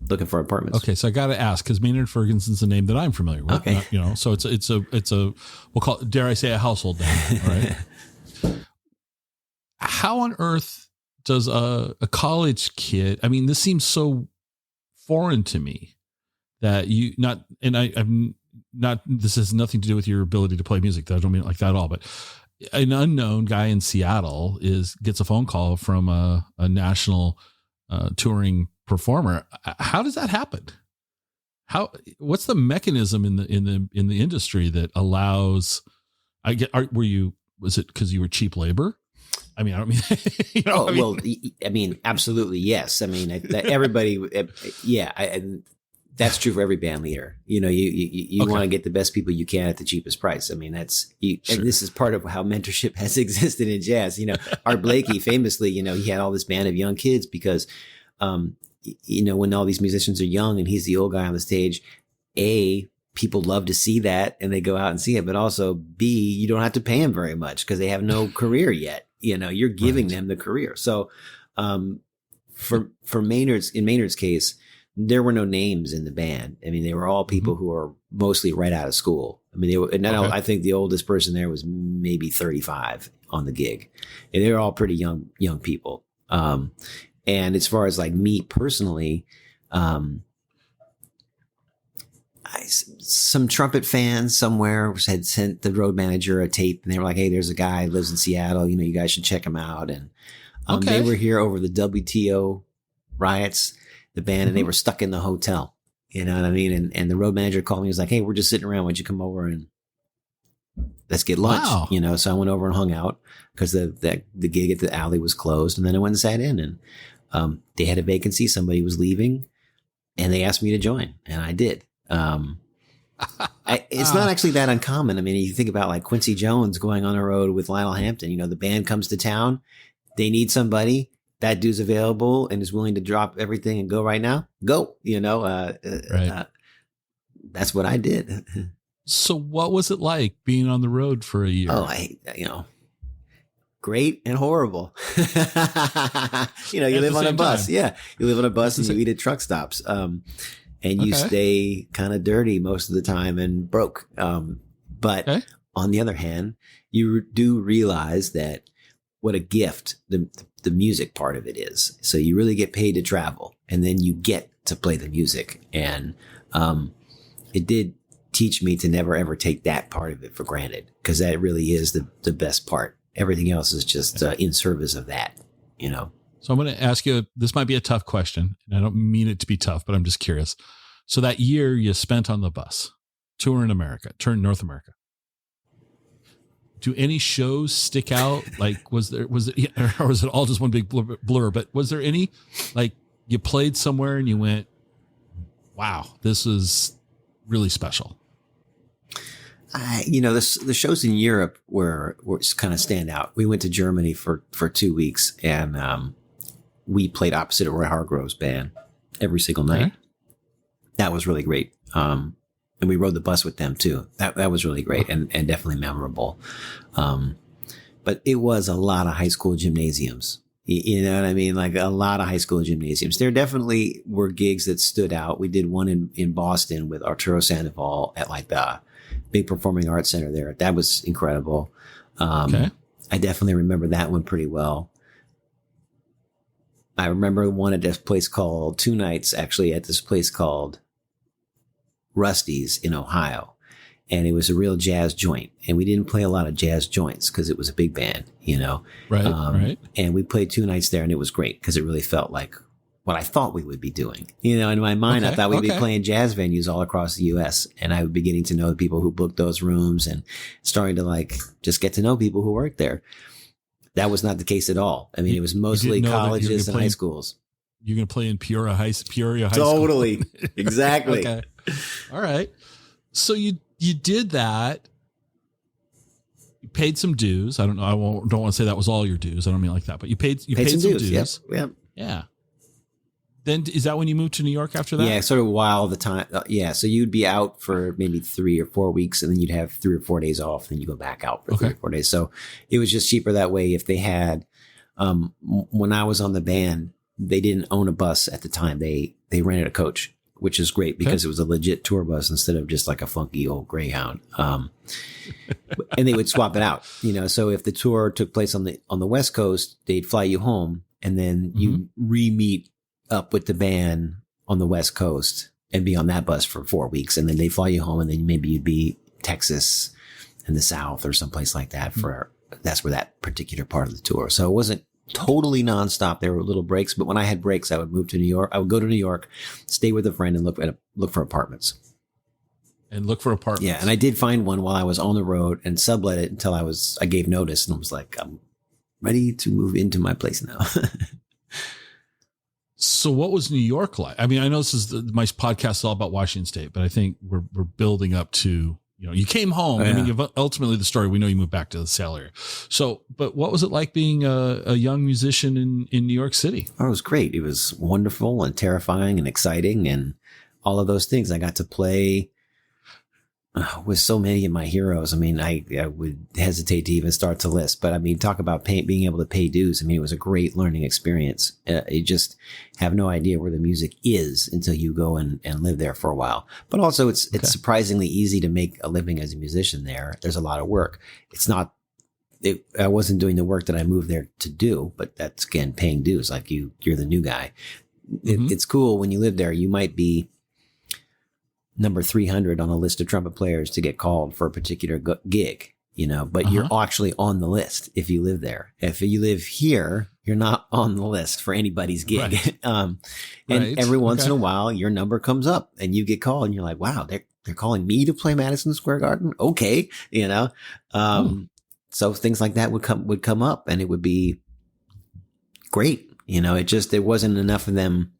looking for apartments. Okay, so I got to ask, because Maynard Ferguson's a name that I'm familiar with. Okay, so it's a we'll call it, dare I say, a household name. Right? How on earth does a college kid? I mean, this seems so foreign to me that I'm not. This has nothing to do with your ability to play music. I don't mean it like that at all. But an unknown guy in Seattle gets a phone call from a national touring performer. How does that happen? What's the mechanism in the industry that allows? Was it because you were cheap labor? I mean, I don't mean. Well, I mean, absolutely yes. I mean, everybody, yeah. That's true for every band leader. You want to get the best people you can at the cheapest price. I mean, and this is part of how mentorship has existed in jazz. Art Blakey famously, he had all this band of young kids because, when all these musicians are young and he's the old guy on the stage, people love to see that and they go out and see it. But also B, you don't have to pay them very much because they have no career yet. You're giving them the career. So, for Maynard's case, there were no names in the band. I mean, they were all people who are mostly right out of school. I mean, they were, and I think the oldest person there was maybe 35 on the gig. And they were all pretty young people. And as far as like me personally, some trumpet fans somewhere had sent the road manager a tape and they were like, "Hey, there's a guy who lives in Seattle. You guys should check him out." And they were here over the WTO riots, the band, and they were stuck in the hotel. You know what I mean? And the road manager called me. He was like, "Hey, we're just sitting around. Why don't you come over and let's get lunch?" Wow. So I went over and hung out because the gig at the Alley was closed. And then I went and sat in, and they had a vacancy. Somebody was leaving, and they asked me to join, and I did. It's not actually that uncommon. I mean, you think about like Quincy Jones going on the road with Lionel Hampton. The band comes to town, they need somebody. That dude's available and is willing to drop everything and go right now. Go, right. That's what I did. So what was it like being on the road for a year? Oh, great and horrible. You live on a bus. Time. Yeah. You live on a bus and you eat at truck stops. And you stay kind of dirty most of the time and broke. But on the other hand, you do realize that what a gift the music part of it is. So you really get paid to travel, and then you get to play the music. And it did teach me to never ever take that part of it for granted, because that really is the best part. Everything else is just in service of that, you know. So I'm going to ask you, this might be a tough question, and I don't mean it to be tough, but I'm just curious. So that year you spent on the bus, touring North America, do any shows stick out? Like, was it, or was it all just one big blur? But was there any, like, you played somewhere and you went, wow, this is really special? The shows in Europe were kind of stand out. We went to Germany for 2 weeks, and we played opposite of Roy Hargrove's band every single night. Okay. That was really great. And we rode the bus with them too. That was really great and definitely memorable. But it was a lot of high school gymnasiums. You know what I mean? Like a lot of high school gymnasiums. There definitely were gigs that stood out. We did one in Boston with Arturo Sandoval at like the big performing arts center there. That was incredible. Okay. I definitely remember that one pretty well. I remember one at this place called 2 nights actually at this place called Rusty's in Ohio. And it was a real jazz joint. And we didn't play a lot of jazz joints because it was a big band, you know? Right, right. And we played 2 nights there, and it was great because it really felt like what I thought we would be doing. You know, in my mind, I thought we'd be playing jazz venues all across the U.S. And I would be getting to know the people who booked those rooms and starting to like just get to know people who worked there. That was not the case at all. I mean, it was mostly colleges and high schools. You're going to play in Peoria High School? Totally. Exactly. Okay. All right. So you did that. You paid some dues. I don't know. Don't want to say that was all your dues. I don't mean like that, but you paid some dues. Yep. Yeah. Then is that when you moved to New York after that? Yeah, sort of while the time. Yeah. So you'd be out for maybe 3 or 4 weeks, and then you'd have 3 or 4 days off. Then you go back out for 3 or 4 days. So it was just cheaper that way. If they had, when I was on the band, they didn't own a bus at the time. They rented a coach, which is great because it was a legit tour bus instead of just like a funky old Greyhound. And they would swap it out, you know. So if the tour took place on the West Coast, they'd fly you home, and then you re-meet up with the band on the West Coast and be on that bus for 4 weeks. And then they fly you home, and then maybe you'd be Texas in the South or someplace like that that's where that particular part of the tour. So it wasn't totally nonstop. There were little breaks, but when I had breaks, I would move to New York. I would go to New York, stay with a friend, and look for apartments. Yeah, and I did find one while I was on the road and sublet it until I gave notice, and I was like, I'm ready to move into my place now. So what was New York like? I mean, I know this is my podcast is all about Washington State, but I think we're building up to, you know, you came home. Yeah. I mean, ultimately the story, we know you moved back to the Sale area. So, but what was it like being a young musician in New York City? Oh, it was great. It was wonderful and terrifying and exciting and all of those things. I got to play with so many of my heroes. I mean, I would hesitate to even start to list, but I mean, talk about being able to pay dues. I mean, it was a great learning experience. You just have no idea where the music is until you go and live there for a while. But also it's surprisingly easy to make a living as a musician there. There's a lot of work. I wasn't doing the work that I moved there to do, but that's again, paying dues. Like you're the new guy. It's cool when you live there. You might be number 300 on a list of trumpet players to get called for a particular gig, you know, but you're actually on the list if you live there. If you live here, you're not on the list for anybody's gig. Right. And every once in a while, your number comes up and you get called and you're like, wow, they're calling me to play Madison Square Garden. Okay. You know, so things like that would come up and it would be great. You know, there wasn't enough of them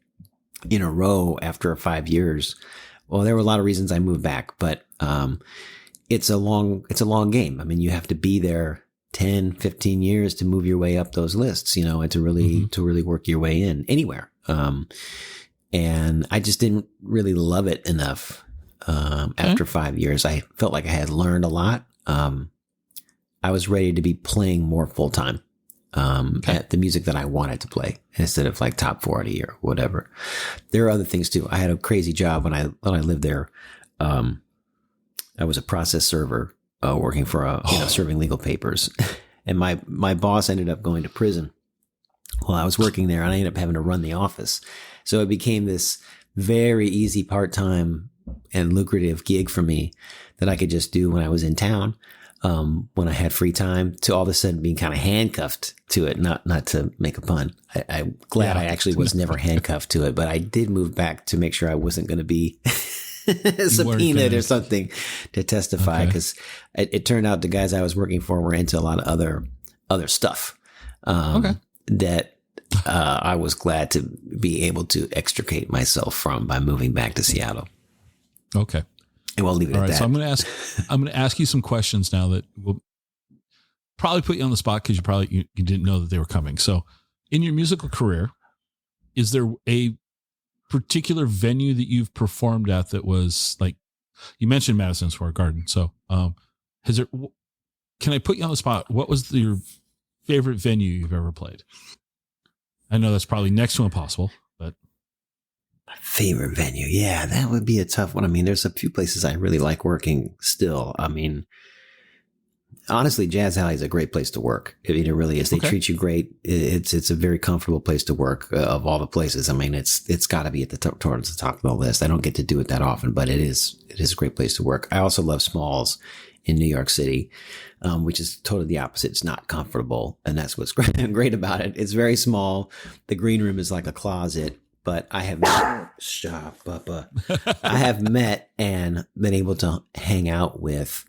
in a row after 5 years. Well, there were a lot of reasons I moved back, but it's a long game. I mean, you have to be there 10, 15 years to move your way up those lists, you know, and to really work your way in anywhere. And I just didn't really love it enough. After 5 years, I felt like I had learned a lot. I was ready to be playing more full time. At the music that I wanted to play instead of like top 40 or whatever. There are other things too. I had a crazy job when I lived there. I was a process server, working for serving legal papers. And my boss ended up going to prison while I was working there, and I ended up having to run the office. So it became this very easy part-time and lucrative gig for me that I could just do when I was in town, when I had free time, to all of a sudden being kind of handcuffed to it. Not to make a pun. I'm glad I actually was never handcuffed to it, but I did move back to make sure I wasn't going to be subpoenaed or something to testify, because it turned out the guys I was working for were into a lot of other stuff that I was glad to be able to extricate myself from by moving back to Seattle. Okay. And we'll leave it at that. So I'm going to ask you some questions now that will probably put you on the spot, because you didn't know that they were coming. So in your musical career, is there a particular venue that you've performed at that was like, you mentioned Madison Square Garden. So can I put you on the spot? What was your favorite venue you've ever played? I know that's probably next to impossible, but my favorite venue. Yeah, that would be a tough one. I mean, there's a few places I really like working still. I mean, honestly, Jazz Alley is a great place to work. I mean, it really is. They treat you great. It's a very comfortable place to work of all the places. I mean, it's got to be at the top, towards the top of the list. I don't get to do it that often, but it is a great place to work. I also love Smalls in New York City, which is totally the opposite. It's not comfortable, and that's what's great about it. It's very small. The green room is like a closet, but I have I have met and been able to hang out with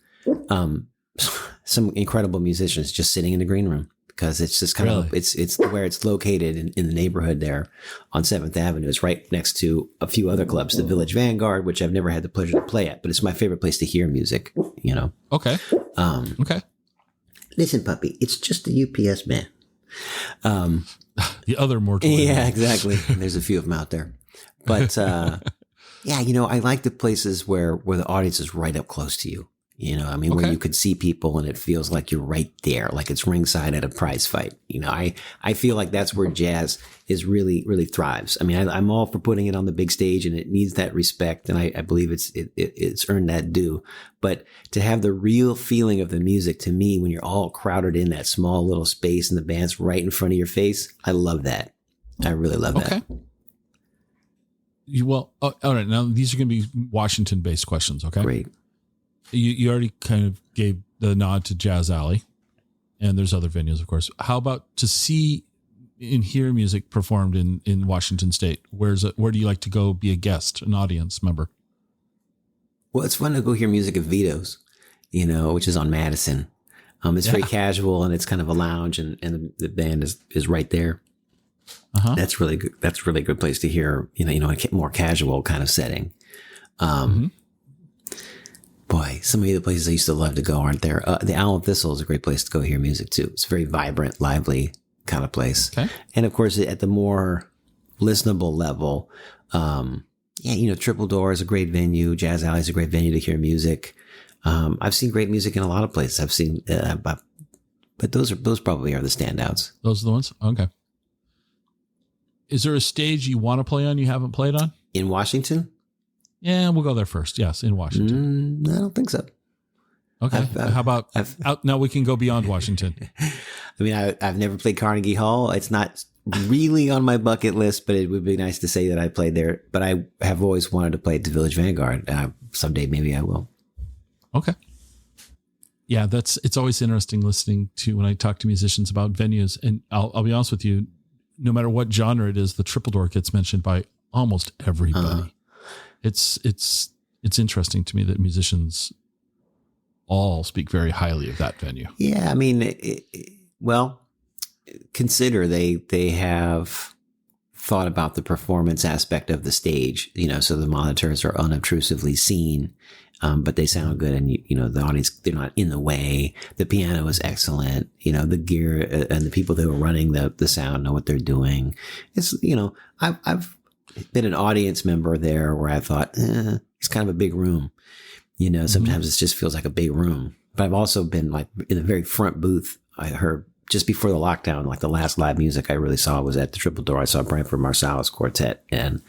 some incredible musicians just sitting in the green room, because it's just kind of, it's where it's located in the neighborhood there on 7th Avenue. It's right next to a few other clubs, the Village Vanguard, which I've never had the pleasure to play at, but it's my favorite place to hear music, you know? Okay. Listen, puppy, it's just the UPS man. The other mortal. Yeah, exactly. There's a few of them out there, but, yeah, you know, I like the places where the audience is right up close to you. You know, I mean, where you could see people and it feels like you're right there, like it's ringside at a prize fight. You know, I feel like that's where jazz is really, really thrives. I mean, I'm all for putting it on the big stage, and it needs that respect. And I believe it's earned that due. But to have the real feeling of the music, to me, when you're all crowded in that small little space and the band's right in front of your face, I love that. I really love that. Well, all right. Now, these are going to be Washington-based questions, okay? Great. You already kind of gave the nod to Jazz Alley, and there's other venues, of course. How about to see and hear music performed in Washington State? Where do you like to go be a guest, an audience member? Well, it's fun to go hear music at Vito's, you know, which is on Madison. It's very casual, and it's kind of a lounge, and the band is right there. That's really good. That's really good place to hear, you know, a more casual kind of setting. Boy, some of the places I used to love to go aren't there. The Owl and Thistle is a great place to go hear music too. It's a very vibrant, lively kind of place. Okay. And of course, at the more listenable level, you know, Triple Door is a great venue. Jazz Alley is a great venue to hear music. I've seen great music in a lot of places. I've seen, but those probably are the standouts. Those are the ones. Okay. Is there a stage you want to play on you haven't played on? In Washington? Yeah, we'll go there first. Yes, in Washington. I don't think so. Okay. How about out? Now we can go beyond Washington. I mean, I've never played Carnegie Hall. It's not really on my bucket list, but it would be nice to say that I played there. But I have always wanted to play at the Village Vanguard. Someday, maybe I will. Okay. Yeah, it's always interesting listening to when I talk to musicians about venues. And I'll be honest with you, no matter what genre it is, the Triple Door gets mentioned by almost everybody. It's interesting to me that musicians all speak very highly of that venue. Yeah, I mean, consider they have thought about the performance aspect of the stage, you know, so the monitors are unobtrusively seen, but they sound good, and you know, the audience, they're not in the way. The piano is excellent, you know, the gear and the people that are running the sound know what they're doing. It's, you know, I've been an audience member there where I thought, it's kind of a big room. You know, sometimes it just feels like a big room. But I've also been like in the very front booth. I heard just before the lockdown, like the last live music I really saw was at the Triple Door. I saw Branford Marsalis Quartet, and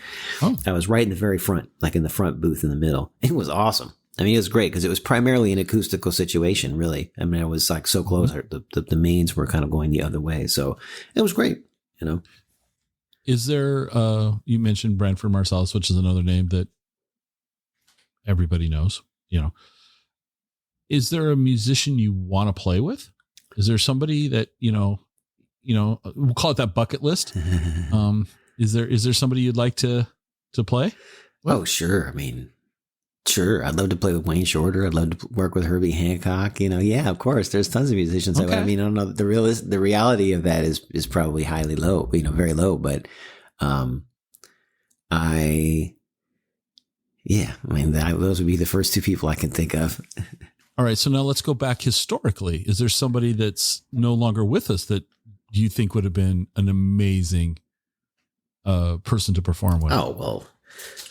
I was right in the very front, like in the front booth in the middle. It was awesome. I mean, it was great because it was primarily an acoustical situation, really. I mean, I was like so close. The mains were kind of going the other way. So it was great, you know. Is there, you mentioned Branford Marsalis, which is another name that everybody knows, you know. Is there a musician you want to play with? Is there somebody that, you know, we'll call it that bucket list. Is there somebody you'd like to play? Oh, sure. I mean, sure. I'd love to play with Wayne Shorter. I'd love to work with Herbie Hancock. You know, yeah, of course. There's tons of musicians. Okay. I mean, I don't know. The reality of that is probably highly low, you know, very low. But, I mean, those would be the first two people I can think of. All right. So now let's go back historically. Is there somebody that's no longer with us that you think would have been an amazing person to perform with? Oh, well,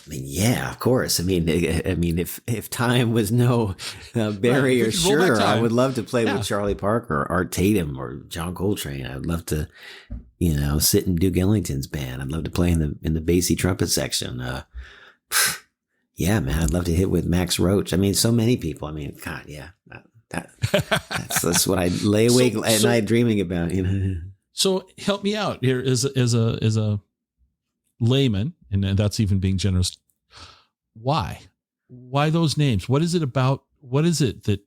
I mean, yeah, of course. I mean, if time was no barrier, right, sure, I would love to play with Charlie Parker or Art Tatum or John Coltrane. I'd love to, you know, sit in Duke Ellington's band. I'd love to play in the bassy trumpet section. Yeah, man, I'd love to hit with Max Roach. I mean, so many people. I mean, God, yeah, that's what I lay awake at night dreaming about. You know. So help me out here as a layman, and that's even being generous. Why those names? What is it about? What is it that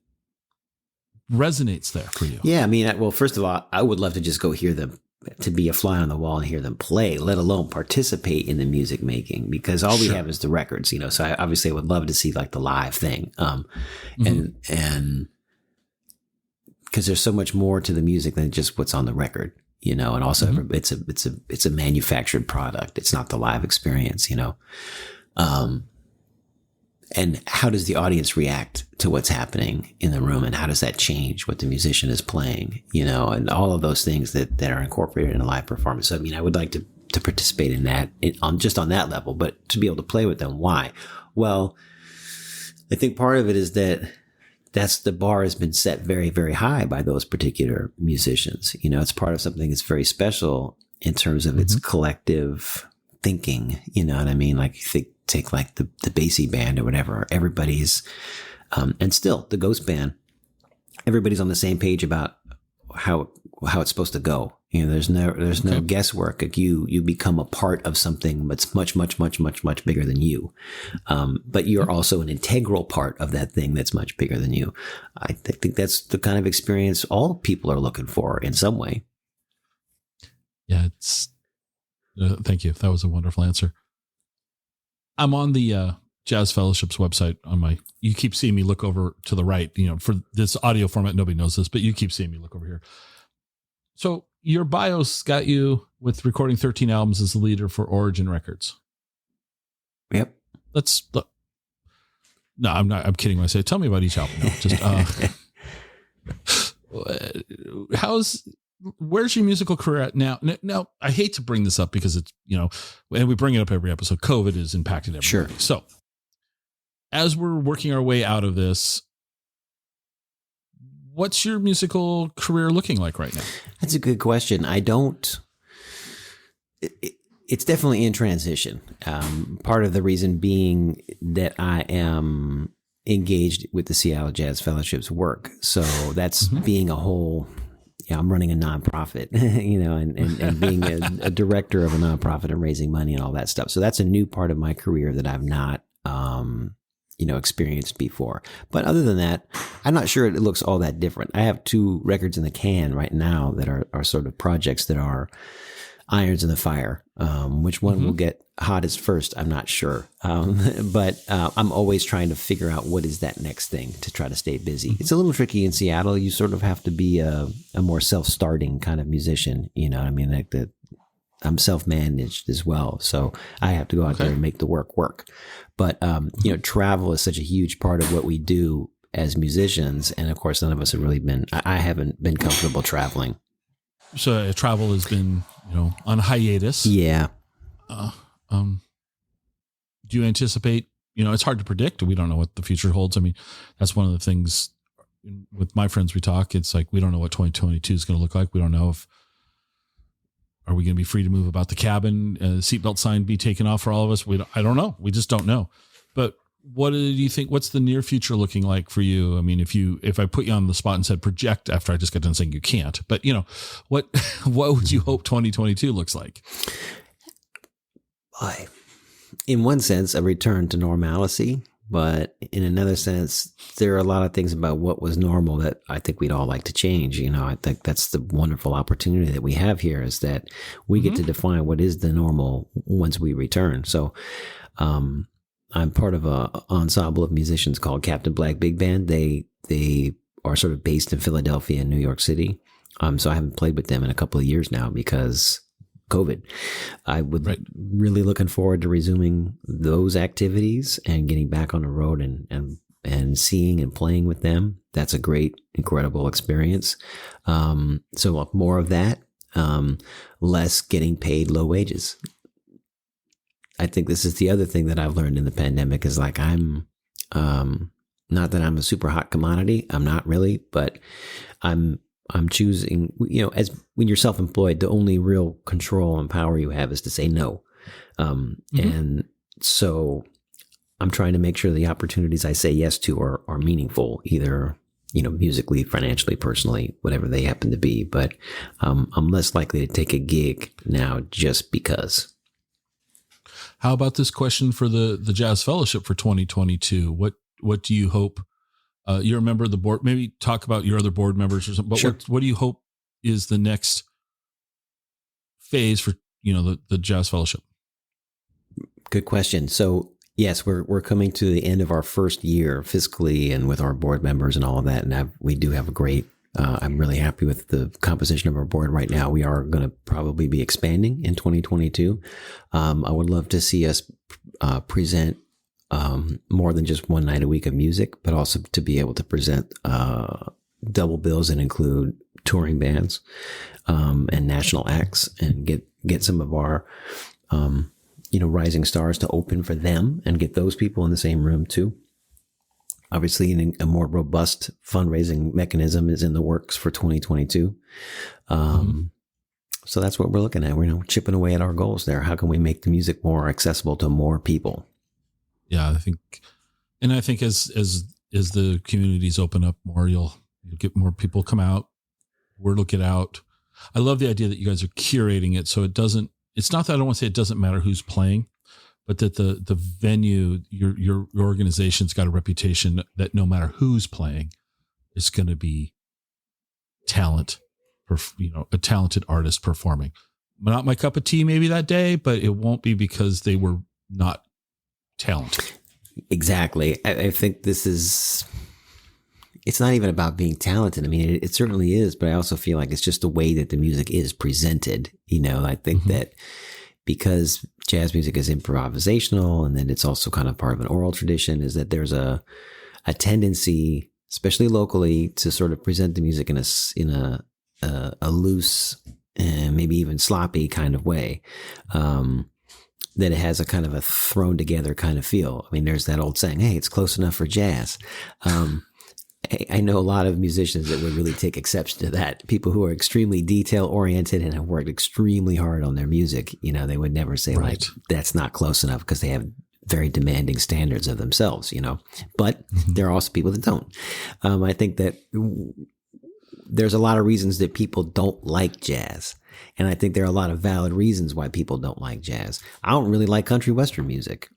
resonates there for you? Yeah, I mean, well, first of all, I would love to just go hear them, to be a fly on the wall and hear them play, let alone participate in the music making, because all we have is the records, you know. So I obviously would love to see like the live thing, and because there's so much more to the music than just what's on the record, you know. And also, it's a manufactured product. It's not the live experience, you know. And how does the audience react to what's happening in the room? And how does that change what the musician is playing, you know, and all of those things that are incorporated in a live performance. So, I mean, I would like to participate in that just on that level, but to be able to play with them. Why? Well, I think part of it is that's the bar has been set very, very high by those particular musicians. You know, it's part of something that's very special in terms of its collective thinking, you know what I mean? Like, you take like the Basie band or whatever, everybody's, and still the Ghost band, everybody's on the same page about how it's supposed to go. You know, there's no guesswork. Like you become a part of something that's much, much, much, much, much bigger than you. But you're also an integral part of that thing that's much bigger than you. I think that's the kind of experience all people are looking for in some way. Yeah, it's, thank you. That was a wonderful answer. I'm on the Jazz Fellowship's website you keep seeing me look over to the right, you know, for this audio format, nobody knows this, but you keep seeing me look over here. So your bios got you with recording 13 albums as the leader for Origin Records. Yep. Let's look. No, I'm kidding when I say, tell me about each album. No, where's your musical career at now? Now, I hate to bring this up because it's, you know, and we bring it up every episode. COVID has impacted everybody. Sure. So as we're working our way out of this, what's your musical career looking like right now? That's a good question. It's definitely in transition. Part of the reason being that I am engaged with the Seattle Jazz Fellowship's work. So that's being a whole... Yeah, I'm running a nonprofit, you know, and being a director of a nonprofit and raising money and all that stuff. So that's a new part of my career that I've not, you know, experienced before. But other than that, I'm not sure it looks all that different. I have 2 records in the can right now that are sort of projects that are irons in the fire. Which one will get hottest first, I'm not sure. But I'm always trying to figure out what is that next thing to try to stay busy. It's a little tricky in Seattle. You sort of have to be a more self-starting kind of musician. You know what I mean? Like I'm self-managed as well. So I have to go out there and make the work. But, you know, travel is such a huge part of what we do as musicians. And of course, none of us have really I haven't been comfortable traveling. So travel has been, you know, on hiatus. Yeah. Do you anticipate, you know, it's hard to predict. We don't know what the future holds. I mean, that's one of the things with my friends we talk. It's like, we don't know what 2022 is going to look like. We don't know are we going to be free to move about the cabin, seatbelt sign be taken off for all of us? I don't know. We just don't know. But what do you think? What's the near future looking like for you? I mean, if I put you on the spot and said project after I just got done saying you can't, but what would you hope 2022 looks like? In one sense, a return to normalcy, but in another sense, there are a lot of things about what was normal that I think we'd all like to change. I think that's the wonderful opportunity that we have here, is that we get to define what is the normal once we return. So, I'm part of a ensemble of musicians called Captain Black Big Band. They are sort of based in Philadelphia and New York City. So I haven't played with them in a couple of years now because COVID. I would really looking forward to resuming those activities and getting back on the road and seeing and playing with them. That's a great, incredible experience. So more of that, less getting paid low wages. I think this is the other thing that I've learned in the pandemic is like, I'm, not that I'm a super hot commodity. I'm not really, but I'm choosing, as when you're self-employed, the only real control and power you have is to say no. And so I'm trying to make sure the opportunities I say yes to are meaningful, either, musically, financially, personally, whatever they happen to be. But I'm less likely to take a gig now just because. How about this question for the Jazz Fellowship for 2022? What do you hope? You're a member of the board. Maybe talk about your other board members or something. But sure. What do you hope is the next phase for the Jazz Fellowship? Good question. So yes, we're coming to the end of our first year fiscally and with our board members and all of that. And we do have a great. I'm really happy with the composition of our board right now. We are going to probably be expanding in 2022. I would love to see us present more than just one night a week of music, but also to be able to present double bills and include touring bands and national acts, and get some of our rising stars to open for them and get those people in the same room too. Obviously, a more robust fundraising mechanism is in the works for 2022. So that's what we're looking at. We're chipping away at our goals there. How can we make the music more accessible to more people? Yeah, I think as the communities open up more, you'll get more people come out. Word will get out. I love the idea that you guys are curating it, so it's not that I don't want to say it doesn't matter who's playing, but that the venue, your organization's got a reputation that no matter who's playing, it's going to be talent, a talented artist performing. Not my cup of tea maybe that day, but it won't be because they were not talented. Exactly. I think it's not even about being talented. I mean, it certainly is, but I also feel like it's just the way that the music is presented. I think that because jazz music is improvisational, and then it's also kind of part of an oral tradition, is that there's a tendency, especially locally, to sort of present the music in a loose and maybe even sloppy kind of way. That it has a kind of a thrown together kind of feel. I mean, there's that old saying, hey, it's close enough for jazz. I know a lot of musicians that would really take exception to that. People who are extremely detail oriented and have worked extremely hard on their music, they would never say like, that's not close enough, because they have very demanding standards of themselves, but there are also people that don't. I think that there's a lot of reasons that people don't like jazz. And I think there are a lot of valid reasons why people don't like jazz. I don't really like country western music,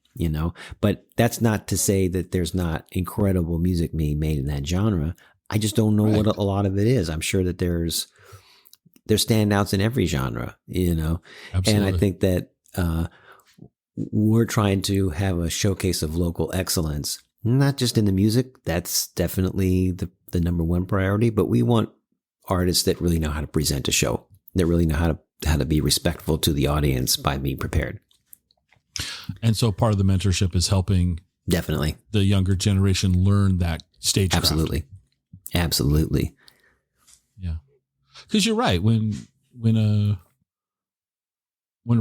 but that's not to say that there's not incredible music being made in that genre. I just don't know what a lot of it is. I'm sure that there's standouts in every genre, Absolutely. And I think that we're trying to have a showcase of local excellence, not just in the music. That's definitely the number one priority, but we want artists that really know how to present a show, that really know how to be respectful to the audience by being prepared. And so part of the mentorship is helping definitely the younger generation learn that stage. Absolutely. Absolutely. Yeah. Cause you're right. When a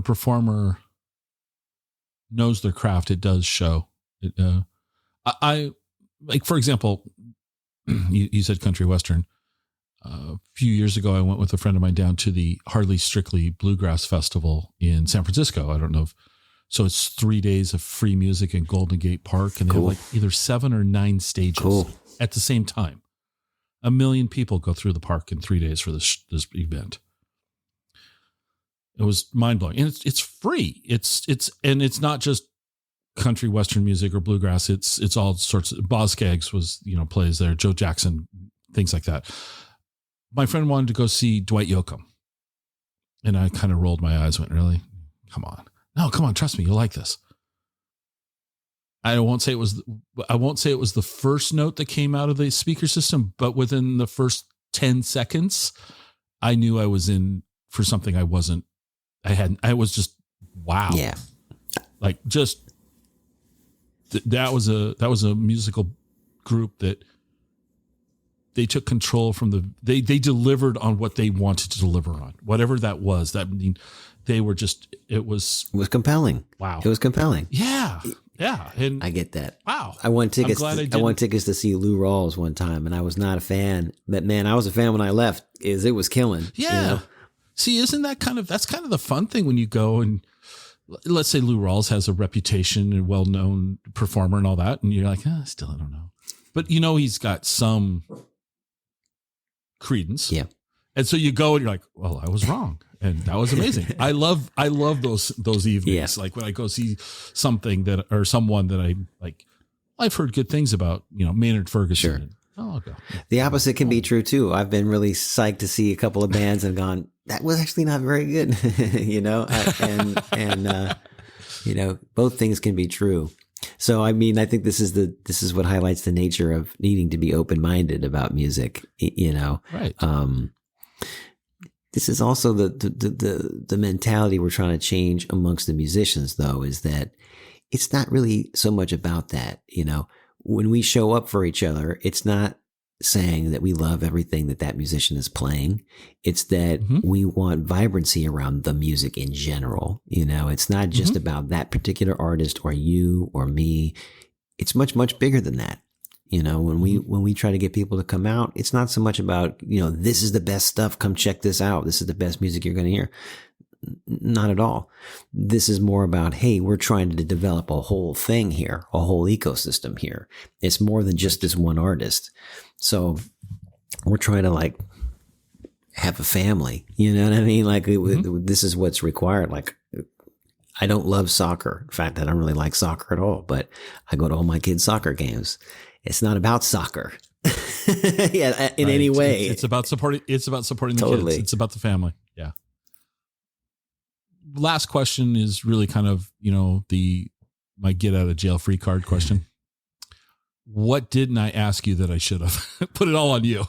performer knows their craft, it does show it. I like, for example, you said country western. A few years ago, I went with a friend of mine down to the Hardly Strictly Bluegrass Festival in San Francisco. I don't know if So it's 3 days of free music in Golden Gate Park, and they Cool. have like either 7 or 9 stages Cool. at the same time. 1 million people go through the park in 3 days for this event. It was mind blowing, and it's free. And it's not just country western music or bluegrass. It's all sorts of. Boz Scaggs was plays there. Joe Jackson, things like that. My friend wanted to go see Dwight Yoakam, and I kind of rolled my eyes. Went, really? Come on, no, come on, trust me, you'll like this. I won't say it was the first note that came out of the speaker system, but within the first 10 seconds, I knew I was in for something I wasn't. I was just wow. Yeah. Like just that was a musical group that they took control from they delivered on what they wanted to deliver on, whatever that was. That they were just it was compelling. Wow. It was compelling. Yeah. Yeah. And I get that. wow. I won tickets. I won tickets to see Lou Rawls one time, and I was not a fan. But man, I was a fan when I left. It was killing. Yeah. See, isn't that that's kind of the fun thing when you go and let's say Lou Rawls has a reputation and well-known performer and all that, and you're like, still I don't know, but he's got some credence. Yeah. And so you go and you're like, well, I was wrong. And that was amazing. I love those evenings. Yeah. Like when I go see something or someone that I like, I've heard good things about, Maynard Ferguson. Sure. And, I'll go. The opposite can be true too. I've been really psyched to see a couple of bands and gone, that was actually not very good, both things can be true. So, I mean, I think this is what highlights the nature of needing to be open-minded about music, Right. This is also the mentality we're trying to change amongst the musicians, though, is that it's not really so much about that. When we show up for each other, it's not saying that we love everything that musician is playing. It's that we want vibrancy around the music in general. It's not just about that particular artist or you or me. It's much, much bigger than that. When we try to get people to come out, it's not so much about, this is the best stuff. Come check this out. This is the best music you're going to hear. Not at all. This is more about, hey, we're trying to develop a whole thing here, a whole ecosystem here. It's more than just this one artist. So we're trying to have a family. You know what I mean? This is what's required. Like, I don't love soccer. In fact, I don't really like soccer at all, but I go to all my kids' soccer games. It's not about soccer. Yeah, in any way. It's about supporting the Totally. kids. It's about the family. Yeah. Last question is really kind of, my get out of jail free card question. What didn't I ask you that I should have? Put it all on you.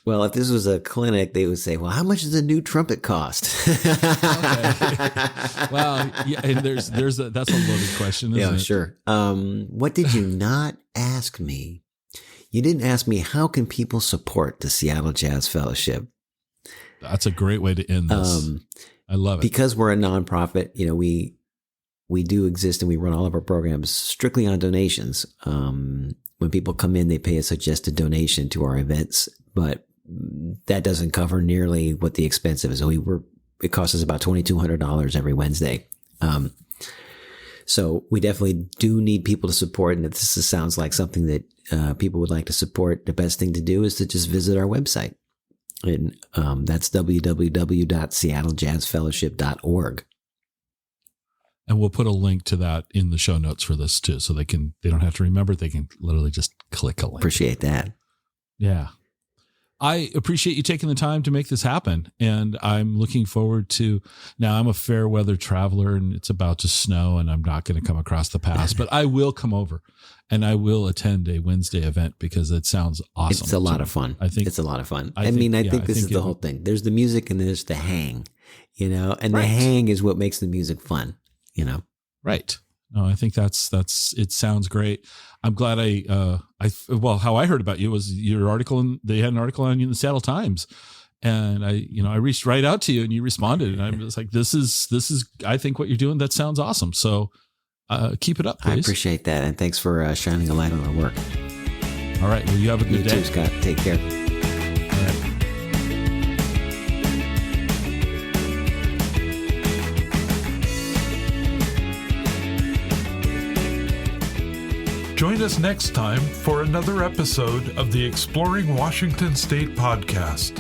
Well, if this was a clinic, they would say, well, how much does a new trumpet cost? Okay. Well, yeah, and that's a loaded question, isn't it? Sure. What did you not ask me? You didn't ask me, how can people support the Seattle Jazz Fellowship? That's a great way to end this. I love it. Because we're a nonprofit, we do exist and we run all of our programs strictly on donations. When people come in, they pay a suggested donation to our events, but that doesn't cover nearly what the expense is. So it costs us about $2,200 every Wednesday. So we definitely do need people to support. And if this sounds like something that people would like to support, the best thing to do is to just visit our website. And that's www.seattlejazzfellowship.org. And we'll put a link to that in the show notes for this too. So they don't have to remember it. They can literally just click a link. Appreciate that. Yeah. I appreciate you taking the time to make this happen. And I'm looking forward to, now I'm a fair weather traveler and it's about to snow and I'm not going to come across the pass, but I will come over and I will attend a Wednesday event because it sounds awesome. It's a lot of fun. I think it's a lot of fun. I think this is think the whole thing. There's the music and there's the hang, and the hang is what makes the music fun, Right. No, I think that's it sounds great. I'm glad how I heard about you was your article, and they had an article on you in the Seattle Times, and I reached right out to you and you responded, and I'm just like, this is I think what you're doing, that sounds awesome. So keep it up, please. I appreciate that, and thanks for shining a light on our work. All right. Well, you have a good day. You too, Scott. Take care. All right. Join us next time for another episode of the Exploring Washington State podcast.